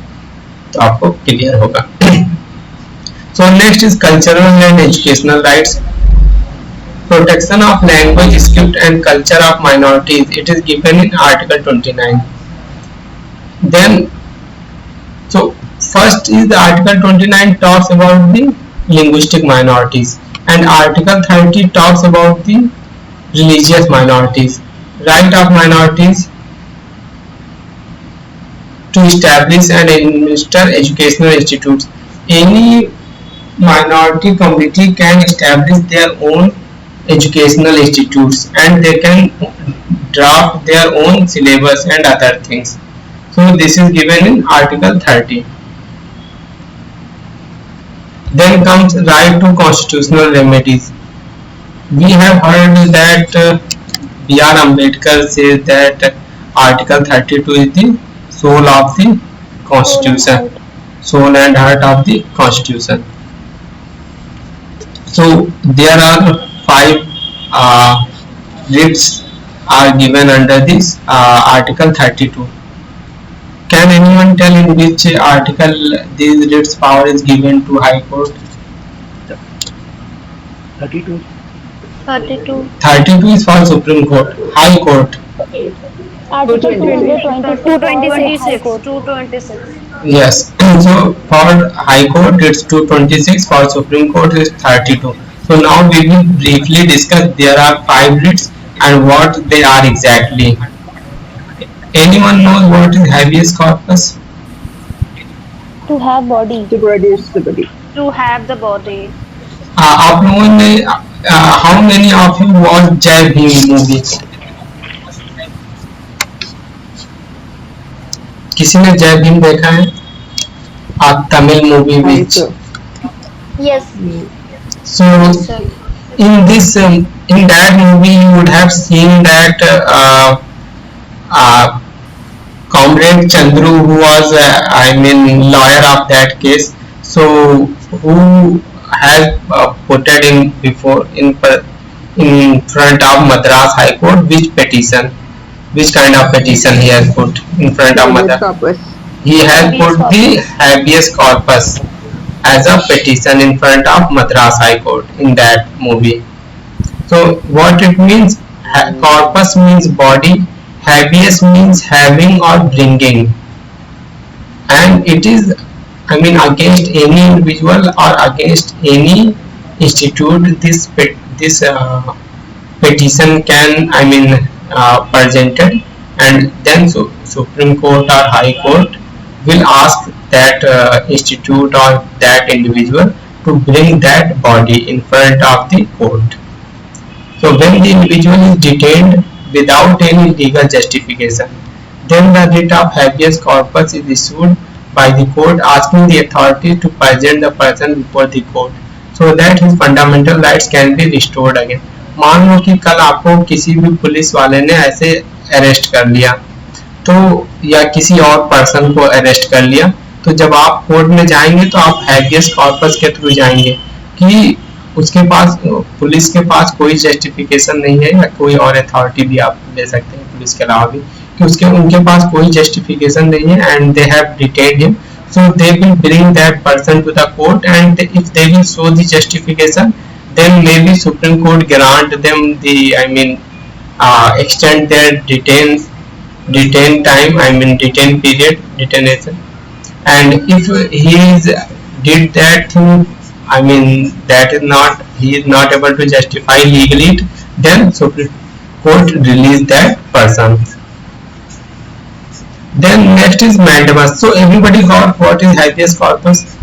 तो आपको क्लियर होगा. So next is cultural and educational rights. Protection of language, script and culture of minorities. It is given in Article 29. Then, so first is the Article 29 talks about the linguistic minorities, and Article 30 talks about the religious minorities. Right of minorities to establish and administer educational institutes. Any minority community can establish their own educational institutes, and they can draft their own syllabus and other things. So this is given in Article 30. Then comes right to constitutional remedies. We have heard that B.R. Ambedkar says that Article 32 is the soul of the constitution, soul and heart of the constitution. So there are 5 writs are given under this Article 32. Can anyone tell in which article these writs power is given to High Court? 32. 32. 32 is for Supreme Court. High Court. Article 226. 226. Yes. So for High Court it's 226, for Supreme Court is 32. So now we will briefly discuss there are 5 writs and what they are exactly. Anyone knows what is habeas corpus? To have body. To produce the body. To have the body. आप लोगों ने how many of you watched Jai Bhim movie? किसी ने जय भीम देखा है? Tamil movie which? Yes. So in this in that movie you would have seen that Comrade Chandru, who was lawyer of that case, so who has put it in before in front of Madras High Court which kind of petition he has put in front of Madras. He has put the habeas corpus as a petition in front of Madras High Court in that movie. So what it means, corpus means body, habeas means having or bringing, and it is against any individual or against any institute this petition can presented, and then Supreme Court or High Court will ask that institute or that individual to bring that body in front of the court. So when the individual is detained without any legal justification, then the writ of habeas corpus is issued by the court asking the authority to present the person before the court so that his fundamental rights can be restored again. मान लो कि कल आपको किसी भी police वाले ने ऐसे arrest कर लिया, तो या किसी और पर्सन को अरेस्ट कर लिया, तो जब आप कोर्ट में जाएंगे तो आप हैबियस कॉर्पस के थ्रू जाएंगे कि उसके पास, पुलिस के पास कोई जस्टिफिकेशन नहीं है, या कोई और अथॉरिटी भी आप ले सकते हैं पुलिस के अलावा भी, कि उनके पास कोई जस्टिफिकेशन नहीं है and they have detained him, so they will bring that person to the court, and if they will show the justification, then maybe Supreme Court grant them the extend their detain time, detain period, detention. And if he did that thing, that is not, he is not able to justify legally it, then Supreme Court release that person. Then next is mandamus. So everybody got what is habeas corpus?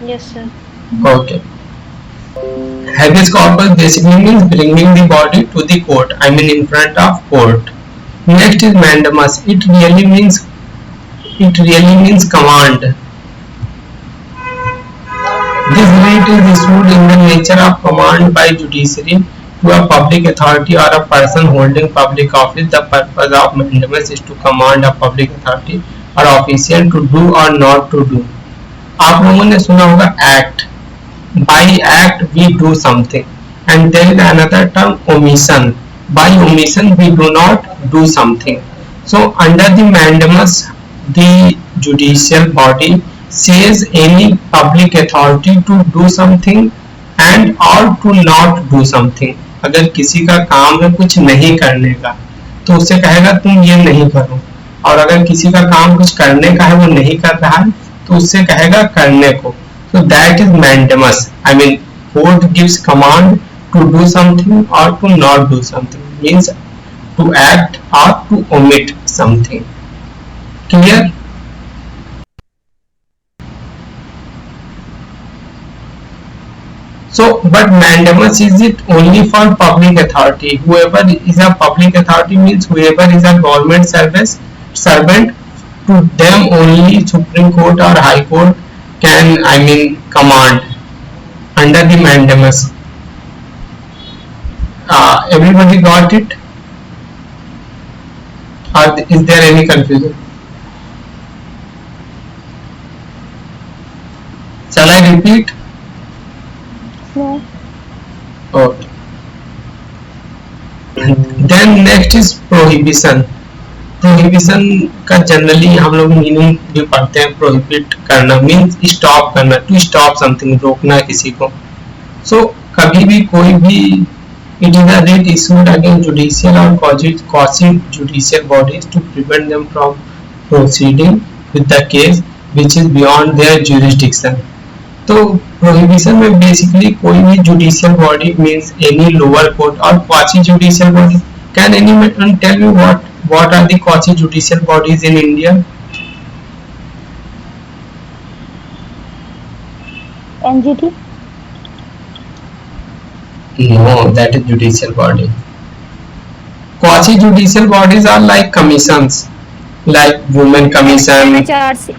Yes, sir. Okay. Habeas corpus basically means bringing the body to the court, in front of court. Next is mandamus. It really means command. This writ is issued in the nature of command by judiciary to a public authority or a person holding public office. The purpose of mandamus is to command a public authority or official to do or not to do. आप लोगों ने सुना होगा act. By act we do something, and there is another term omission. By omission we do not do something. So under the mandamus, the judicial body says any public authority to do something and or to not do something. अगर किसी का काम है कुछ नहीं करने का तो उससे कहेगा तुम ये नहीं करो, और अगर किसी का काम कुछ करने का है वो नहीं कर रहा है तो उससे कहेगा करने को. So that is mandamus. I mean court gives command to do something or to not do something, means to act or to omit something. Clear? So, but mandamus, is it only for public authority? Whoever is a public authority means whoever is a government servant, to them only Supreme Court or High Court can, I mean, command under the mandamus. Everybody got it? Or is there any confusion? Shall I repeat? No. Okay. Then next is prohibition. Prohibition का generally हम लोग meaning भी पढ़ते हैं. Prohibit करना means stop करना, to stop something, रोकना किसी को. सो कभी भी कोई भी, it is a writ issued against judicial or quasi-judicial bodies to prevent them from proceeding with the case which is beyond their jurisdiction. तो प्रोहिबिशन में बेसिकली कोई भी judicial body means any lower court और quasi judicial body. Can anyone tell me what are the quasi judicial bodies in India? NGT. No, that is judicial body. Quasi judicial bodies are like commissions, like Women Commission,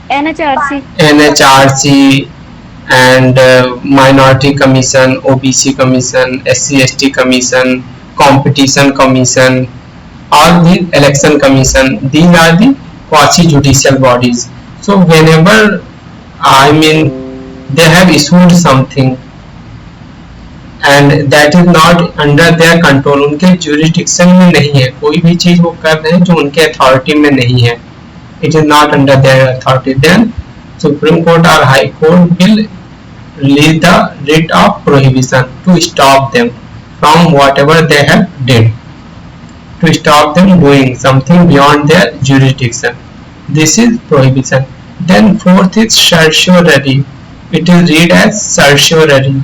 NHRC, and Minority Commission, OBC Commission, SC/ST Commission, Competition Commission, or the Election Commission. These are the quasi judicial bodies. So whenever, I mean, they have issued something and that is not under their control, उनके jurisdiction में नहीं है, कोई भी चीज वो कर रहे हैं जो उनके authority में नहीं है, it is not under their authority, then Supreme Court or High Court will release the writ of prohibition to stop them from whatever they have did, to stop them doing something beyond their jurisdiction. This is prohibition. Then fourth is certiorari. It is read as certiorari.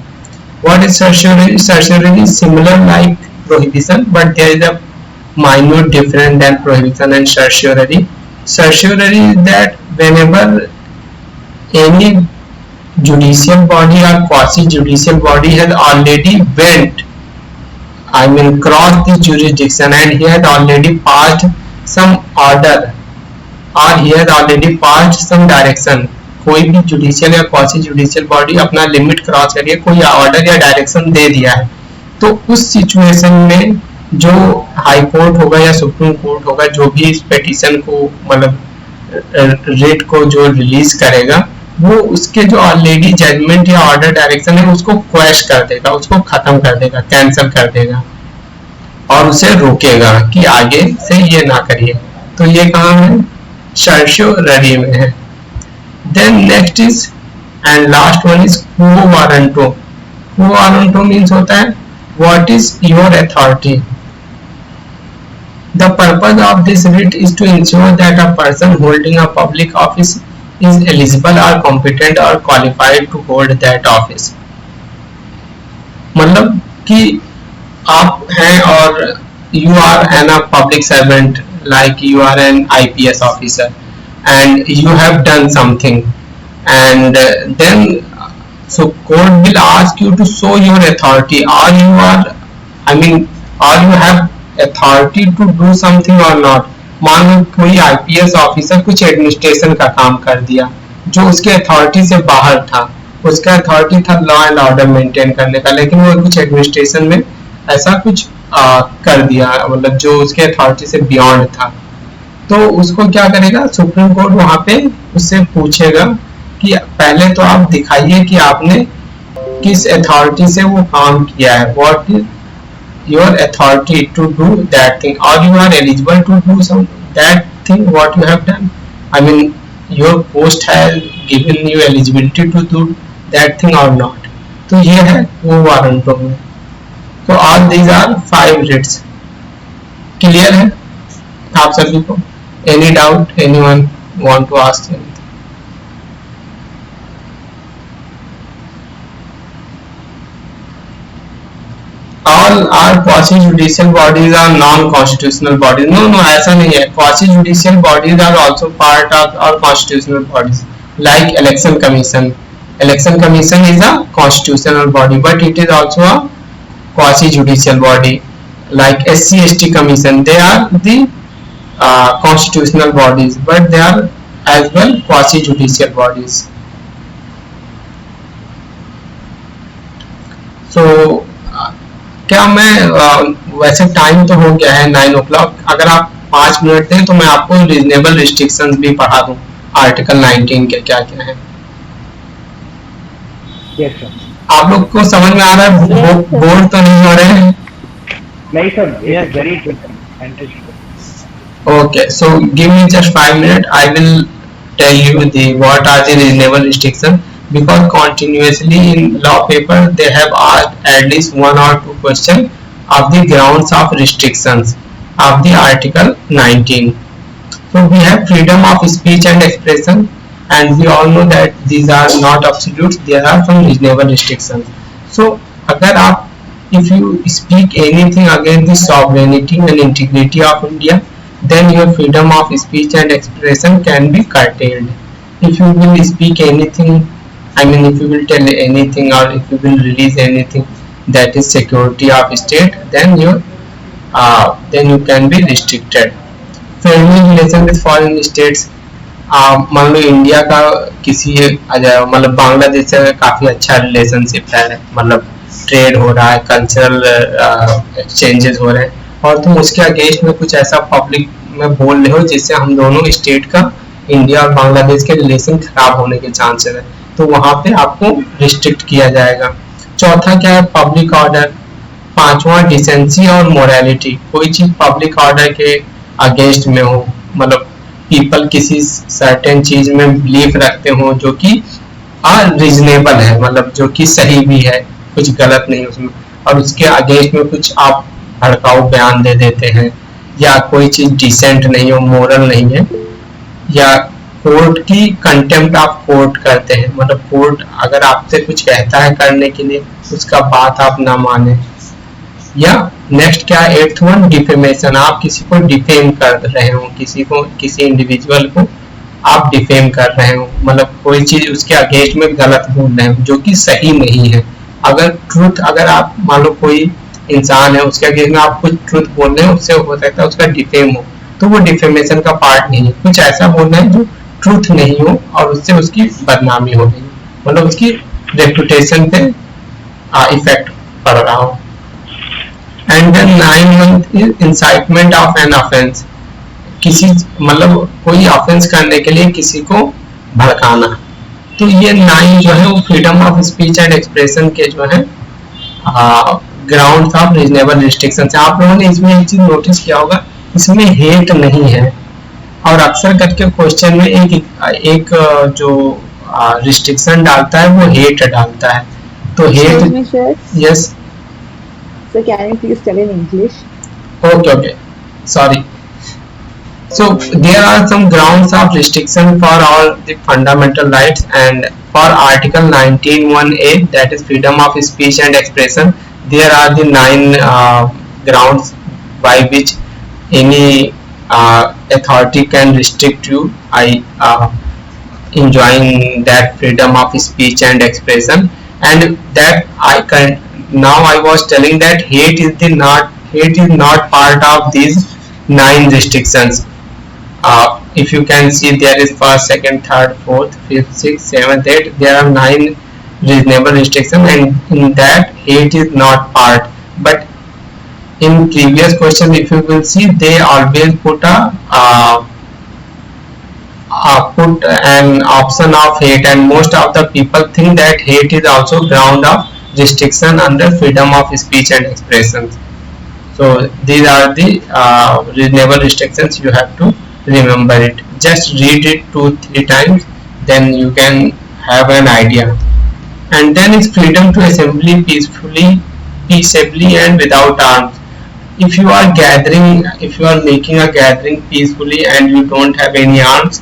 What is certiorari? Certiorari is similar like prohibition, but there is a minute difference than prohibition and certiorari. Certiorari is that whenever any judicial body or quasi judicial body has already went, I mean crossed the jurisdiction, and he has already passed some order or he has already passed some direction. कोई भी judicial या quasi judicial body अपना limit cross करके कोई order या direction दे दिया है, तो उस सिचुएशन में जो हाई कोर्ट होगा या सुप्रीम कोर्ट होगा, जो भी इस पिटीशन को मतलब रेट को जो रिलीज करेगा, वो उसके जो ऑलरेडी जजमेंट या ऑर्डर डायरेक्शन है उसको क्वैश कर देगा, उसको खत्म कर देगा, कैंसिल कर देगा और उसे रोकेगा कि आगे से ये ना करिए. तो ये कहाँ है? सर्टियोररी में है. Then next is and last one is quo warranto. Quo warranto means होता है what is your authority. The purpose of this writ is to ensure that a person holding a public office is eligible or competent or qualified to hold that office. मतलब कि आप हैं और you are an a public servant, like you are an IPS officer and you have done something, and then so court will ask you to show your authority, or you are, I mean, or you have authority to do something or not. मान लो कोई IPS officer कुछ administration का काम कर दिया जो उसके अथॉरिटी से बाहर था, उसका अथॉरिटी था लॉ एंड ऑर्डर मेंटेन करने का, लेकिन वो कुछ एडमिनिस्ट्रेशन में ऐसा कुछ कर दिया, मतलब जो उसके अथॉरिटी से बियॉन्ड था. तो उसको क्या करेगा सुप्रीम कोर्ट? वहां पे उससे पूछेगा कि पहले तो आप दिखाइए कि आपने किस अथॉरिटी से वो काम किया है, what is your authority to do that thing, और you are eligible to do some that thing what you have done. I mean your post has given you eligibility to do that thing or not. तो ये है वो वारंटों में. So all these are 5 writs. Clear है आप सभी को? Any doubt? Anyone want to ask anything? All our quasi judicial bodies are non-constitutional bodies. No, ऐसा नहीं है. Quasi judicial bodies are also part of our constitutional bodies. Like election commission. Election commission is a constitutional body, but it is also a quasi judicial body. Like SC/ST commission, they are the constitutional bodies, but they are as well quasi judicial bodies. So क्या मैं वैसे time तो हो गया है 9 o'clock, अगर आप 5 minute दें तो मैं आपको रीजनेबल रिस्ट्रिक्शंस भी पढ़ा दूं आर्टिकल 19 के क्या क्या है. Yes, sir. आप लोग को समझ में आ रहा है? बोर्ड तो नहीं हो रहे हैं? नहीं sir, it's very interesting. Okay, so give me just 5 minutes. I will tell you what are the reasonable restrictions, because continuously in law paper they have asked at least 1 or 2 questions of the grounds of restrictions of the article 19. So we have freedom of speech and expression, and we all know that these are not absolutes, there are some reasonable restrictions. So अगर आप if you speak anything against the sovereignty and integrity of India, then your freedom of speech and expression can be curtailed. If you will speak anything, I mean if you will tell anything or if you will release anything that is security of state, then you can be restricted. Friendly relation with foreign states, मान लो India का किसी मतलब बांग्लादेश से काफी अच्छा relationship है, मतलब trade हो रहा है, कल्चरल एक्सचेंजेस हो रहे हैं, और तुम उसके अगेंस्ट में कुछ ऐसा पब्लिक में बोल रहे हो जिससे हम दोनों स्टेट का, इंडिया और बांग्लादेश के रिलेशन खराब होने के चांसेस है, तो वहां पे आपको रिस्ट्रिक्ट किया जाएगा. चौथा क्या है? Public order. पांचवा डिसेंसी और मोरालिटी. कोई चीज पब्लिक ऑर्डर के अगेंस्ट में हो, मतलब पीपल किसी सर्टेन चीज में बिलीफ रखते हो जो कि रीजनेबल है, मतलब जो कि सही भी है, कुछ गलत नहीं उसमें, और उसके अगेंस्ट में कुछ आप भड़काऊ बयान दे देते हैं, या कोई चीज डिसेंट नहीं हो, मोरल नहीं है, या कोर्ट की कंटेम्प्ट आप कोर्ट करते हैं, मतलब कोर्ट अगर आपसे कुछ कहता है करने के लिए उसका बात आप ना माने. या नेक्स्ट क्या है? 8th one, defamation. आप किसी को डिफेम कर रहे हो, किसी इंडिविजुअल को आप डिफेम कर रहे हो, मतलब कोई चीज उसके अगेंस्ट में गलत बोल रहे हो जो कि सही नहीं है. अगर ट्रुथ, अगर आप मान लो कोई इंसान है उसके अगेंस्ट में आप कुछ ट्रुथ बोल रहे हैं, उससे हो सकता है उसका डिफेम हो, तो वो डिफेमेशन का पार्ट नहीं है. कुछ ऐसा बोलना है जो ट्रुथ नहीं हो और उससे उसकी बदनामी हो रही है, मतलब उसकी रेपुटेशन पे इफेक्ट पड़ रहा हो. And then 9th is incitement of an offence. किसी मतलब कोई ऑफेंस करने के लिए किसी को भड़काना. तो ये 9 जो है वो freedom of speech and expression के जो है ग्राउंड ऑफ रीजनेबल रिस्ट्रिक्शन. आप लोगों ने इसमें एक चीज नोटिस किया होगा, इसमें हेट नहीं है, और अक्सर करके क्वेश्चन में एक जो रिस्ट्रिक्शन डालता है वो हेट डालता है. तो hate, yes. So can you please tell in English? Okay. Sorry. So there are some grounds of restriction for all the fundamental rights, and for Article 19(1)(a), that is freedom of speech and expression, there are the 9 grounds by which any authority can restrict you enjoying that freedom of speech and expression. And that now I was telling that hate is not part of these 9 restrictions. If you can see, there is 1st, 2nd, 3rd, 4th, 5th, 6th, 7th, 8th. There are 9 reasonable restrictions, and in that hate is not part. But in previous question, if you will see, they always put an option of hate, and most of the people think that hate is also ground of restriction under freedom of speech and expression. So these are the reasonable restrictions. You have to remember it. just read it 2-3 times, then you can have an idea. And then is freedom to assembly peaceably and without arms. If you are making a gathering peacefully and you don't have any arms,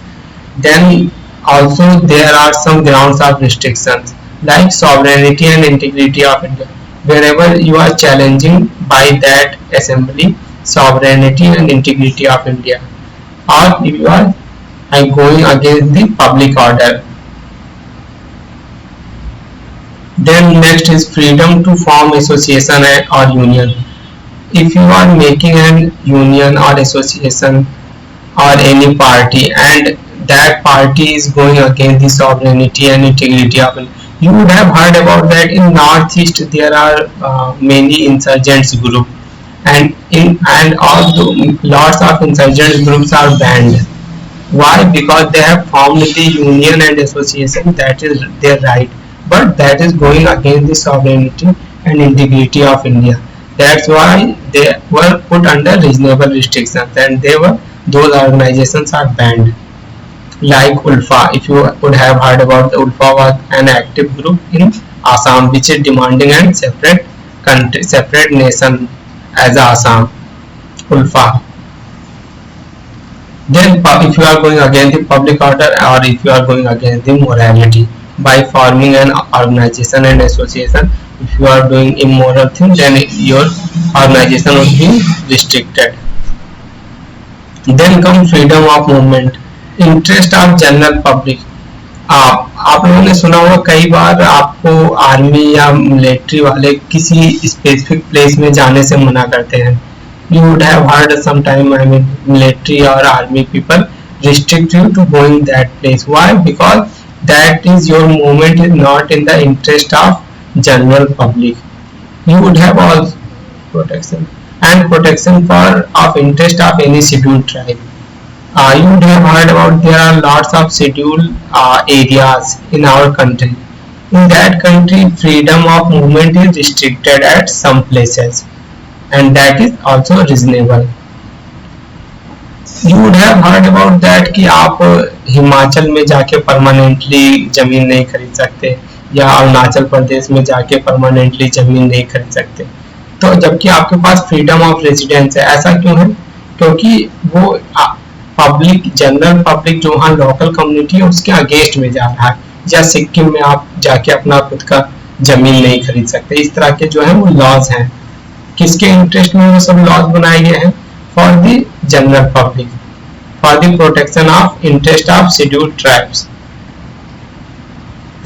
then also there are some grounds of restrictions like sovereignty and integrity of India. Wherever you are challenging by that assembly sovereignty and integrity of India, or if you are going against the public order. Then next is freedom to form association or union. If you are making an union or association or any party and that party is going against the sovereignty and integrity of it, you would have heard about that in northeast there are many insurgents group, and all lots of insurgent groups are banned. Why? Because they have formed the union and association, that is their right, but that is going against the sovereignty and integrity of India. That's why they were put under reasonable restrictions, and those organizations are banned. Like ULFA, if you would have heard about the ULFA, was an active group in Assam which is demanding a separate nation as Assam. ULFA. Then if you are going against the public order or if you are going against the morality by forming an organization and association, if you are doing immoral things, then your organization will be restricted. Then comes freedom of movement, interest of general public. आप लोगों ने सुना होगा कई बार आपको army या military वाले किसी स्पेसिफिक प्लेस में जाने से मना करते हैं. You would have heard sometime, I mean, military or army people restrict you to going that place. Why? Because that is your movement is not in the interest of general public. You would have all protection of interest of any scheduled tribe. You would have heard about there are lots of scheduled areas in our country. In that country, freedom of movement is restricted at some places, and that is also reasonable. You would have heard about that कि आप हिमाचल में जाके permanently जमीन नहीं खरीद सकते या अरुणाचल प्रदेश में जाके परमानेंटली जमीन नहीं खरीद सकते. तो जबकि आपके पास फ्रीडम ऑफ रेजिडेंस है. ऐसा क्यों है? क्योंकि वो पब्लिक जनरल पब्लिक जो वहाँ लोकल कम्युनिटी है उसके अगेंस्ट में जा रहा है. या सिक्किम में आप जाके अपना खुद का जमीन नहीं खरीद सकते. इस तरह के जो है वो लॉज हैं. किसके इंटरेस्ट में वो सब लॉज बनाए गए हैं? For the general public, for the protection of interest of scheduled tribes.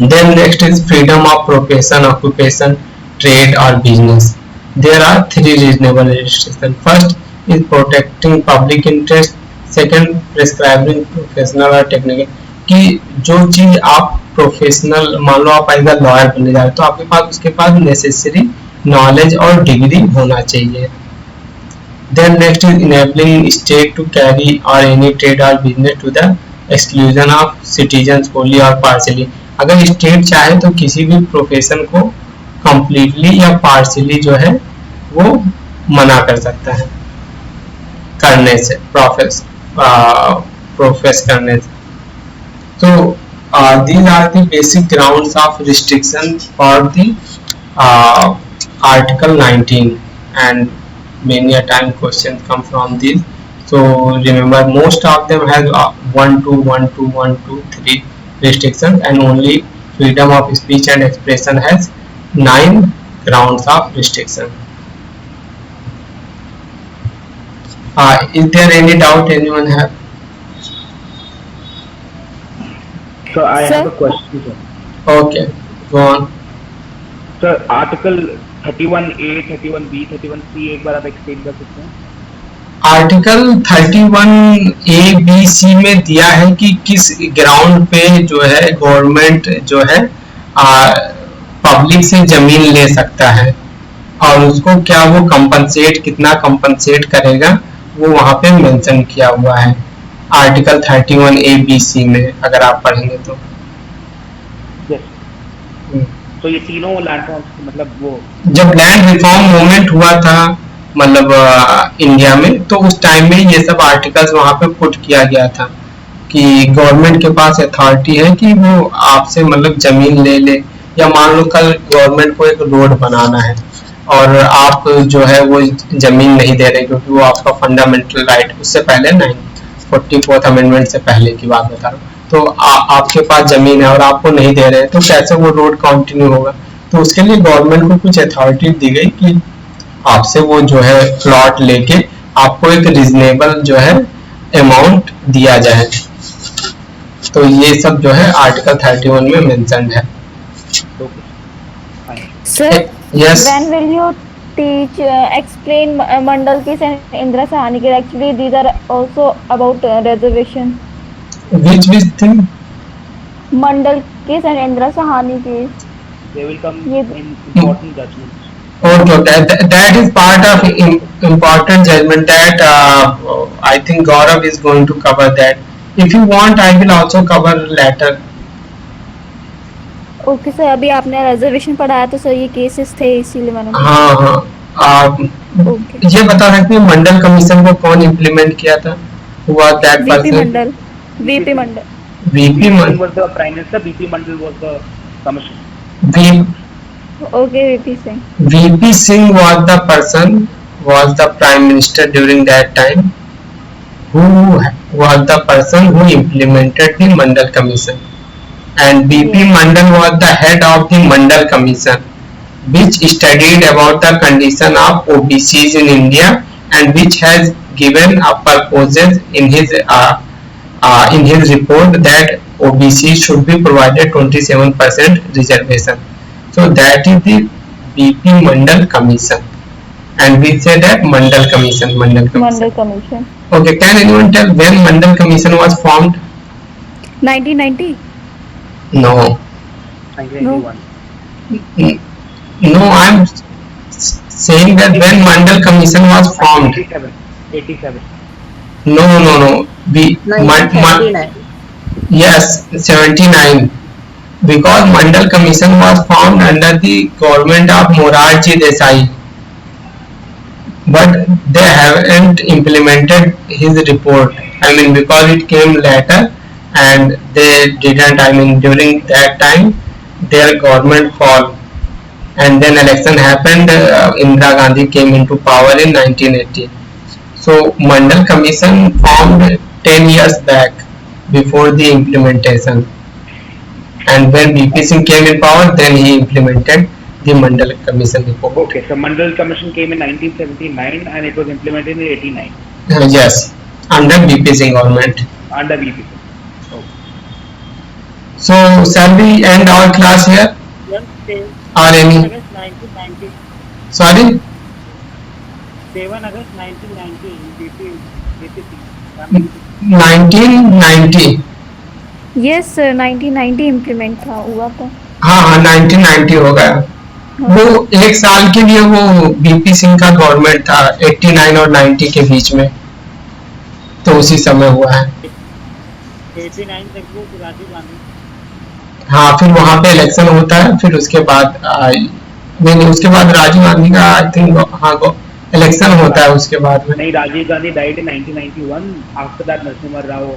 Then next is freedom of profession, occupation, trade और business. There are 3 reasonable restriction. First is protecting public interest, second prescribing professional और technical. कि जो चीज आप professional, मान लो आप as a lawyer बनने जा रहे हो तो आपके पास उसके पास नेसेसरी नॉलेज और डिग्री होना चाहिए. Then next is enabling state to carry और एनी ट्रेड और business to the exclusion of citizens wholly और पार्शियली. अगर स्टेट चाहे तो किसी भी प्रोफेशन को कंप्लीटली या पार्शियली जो है वो मना कर सकता है करने से, प्रोफेस करने से. So these are the basic grounds of restriction for the Article 19, and many a time questions come from these. So remember, most of them has 1, 2, 1, 2, 1, 2, 3 restrictions, and only freedom of speech and expression has 9 grounds of restriction. Is there any doubt anyone have? So I Sir? have a question, sir. Okay, go on. Sir, Article 31A, 31B, 31C एक बार आप explain कर सकते हैं? Article 31A-B-C में दिया है कि किस ग्राउंड पे जो है गवर्नमेंट जो है पब्लिक से जमीन ले सकता है और उसको क्या वो कंपनसेट, कितना कंपनसेट करेगा वो वहाँ पे मेंशन किया हुआ है आर्टिकल 31A-B-C में, अगर आप पढ़ेंगे तो. Yes. तो ये तीनों लैंड फॉर्म्स मतलब वो जब लैंड रिफॉर्म मूवमेंट हुआ था मतलब इंडिया में, तो उस टाइम में ये सब आर्टिकल्स वहाँ पे पुट किया गया था कि गवर्नमेंट के पास अथॉरिटी है कि वो आपसे मतलब जमीन ले ले, या मान लो कल गवर्नमेंट को एक रोड बनाना है और आप जो है वो जमीन नहीं दे रहे क्योंकि वो आपका फंडामेंटल राइट, उससे पहले 44th अमेंडमेंट से पहले की बात बता रहा हूँ। तो आपके पास जमीन है और आपको नहीं दे रहे हैं, तो कैसे वो रोड कंटिन्यू होगा? तो उसके लिए गवर्नमेंट को कुछ अथॉरिटी दी गई कि आपसे वो जो है प्लॉट लेके आपको एक रीजनेबल जो है अमाउंट दिया जाए। तो ये सब जो है आर्टिकल 31 में मेंशन्ड है। Sir, Yes. when will you teach, explain Mandal case and Indra Sahani case? Actually, these are also about reservation. Which thing? Mandal case and Indra Sahani case. They will come Yes. in important judgments. Okay, that is part of important judgment that I think Gaurav is going to cover that. If you want, I will also cover later. Okay sir, अभी आपने reservation पढ़ाया तो sir ये cases थे इसीलिए मैंने हाँ हाँ, आप ओके। ये बता सकते हैं मंडल कमीशन को कौन इम्प्लीमेंट किया था? हुआ that VP person? Mandal, VP Mandal, VP Singh was the prime minister. BP Mandal was the commissioner. Okay VP Singh. VP Singh was the person, was the prime minister during that time, who was the person who implemented the Mandal Commission, and BP Mandal was the head of the Mandal Commission, which studied about the condition of OBCs in India and which has given a purposes in his report that OBC should be provided 27% reservation. So that is the BP Mandal Commission, and we say that Mandal Commission. Mandal commission. Okay, can anyone tell when Mandal Commission was formed? 1990। No. 1991. No, I'm saying that when Mandal Commission was formed. 87. 87. No. Yes, 79. Because Mandal Commission was formed under the government of Morarji Desai, but they haven't implemented his report. I mean, because it came later, and they didn't. I mean, during that time, their government fall, and then election happened. Indira Gandhi came into power in 1980. So Mandal Commission formed 10 years back before the implementation, and when BP Singh came in power, then he implemented the Mandal Commission report. Okay, so Mandal Commission came in 1979 and it was implemented in 89 Yes, under BP Singh government. under BP. So shall we end our class here? Or any? 1990. Sorry? 7 August 1990 BP. 1990. Yes sir, 1990 implement था हुआ था। हाँ 1990 हो गया। वो एक साल के लिए वो बीपी सिंह का गवर्नमेंट था, 89 और 90 के बीच में, तो उसी समय हुआ है। 89 तक वो राजीव गांधी। हाँ, फिर वहाँ पे इलेक्शन होता है, फिर उसके बाद नहीं, उसके बाद राजीव गांधी का आई थिंक हाँ इलेक्शन होता है उसके बाद में। नहीं, Rajiv Gandhi died in 1991, after that Narasimha Rao.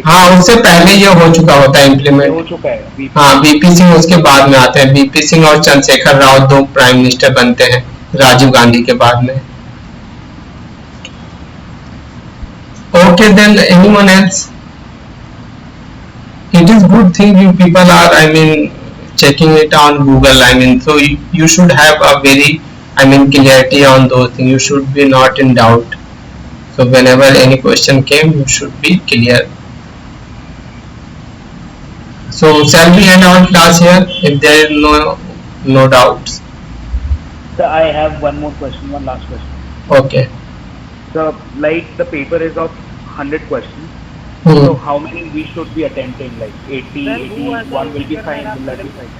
हाँ, उससे पहले ये हो चुका होता है इम्प्लीमेंट, हो चुका है। हाँ, बीपी सिंह उसके बाद में आते हैं। बीपी सिंह और चंद्रशेखर राव दो प्राइम मिनिस्टर बनते हैं राजीव गांधी के बाद में। Okay then, anyone else? It is good thing you people are, I mean, checking it on Google. I mean, so you should have a very, I mean, clarity on those things. You should be not in doubt. So whenever any question came, you should be clear. So shall we end our class here if there is no doubts? So I have one more question, one last question. Okay. So like the paper is of 100 questions. Hmm. So how many we should be attempting? Like 80, 81 will be fine. Will that be fine?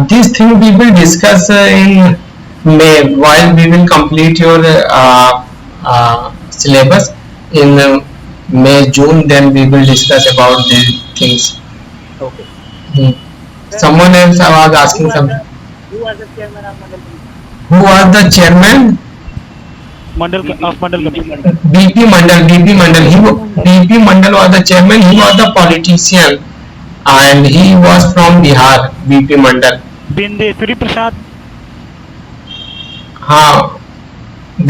This thing we will discuss in May while we will complete your syllabus in May, June. Then we will discuss about these things. Okay. Someone else was asking something. Who was the chairman of Mandal Commission? Who was the chairman? Mandal of Mandal Commission. BP Mandal. BP Mandal was the chairman. He was the politician, and he was from Bihar. BP Mandal. Bindeswari Prasad. हाँ,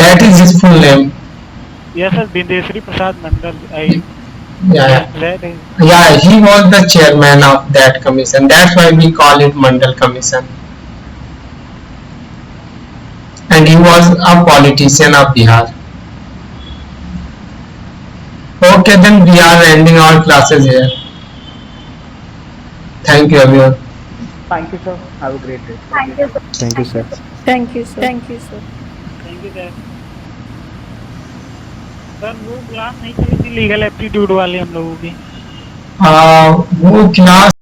that is his full name. Yes, sir. Bindeswari Prasad Mandal. Yeah. That is. Yeah, he was the chairman of that commission. That's why we call it Mandal Commission. And he was a politician of Bihar. Okay, then we are ending our classes here. Thank you, everyone. Thank you, sir. Have a great day. Thank you, sir. Thank you, sir. Thank you, sir. Thank you, sir. Thank you, sir. Sir वो class नहीं चली थी legal aptitude वाली हम लोगों की वो class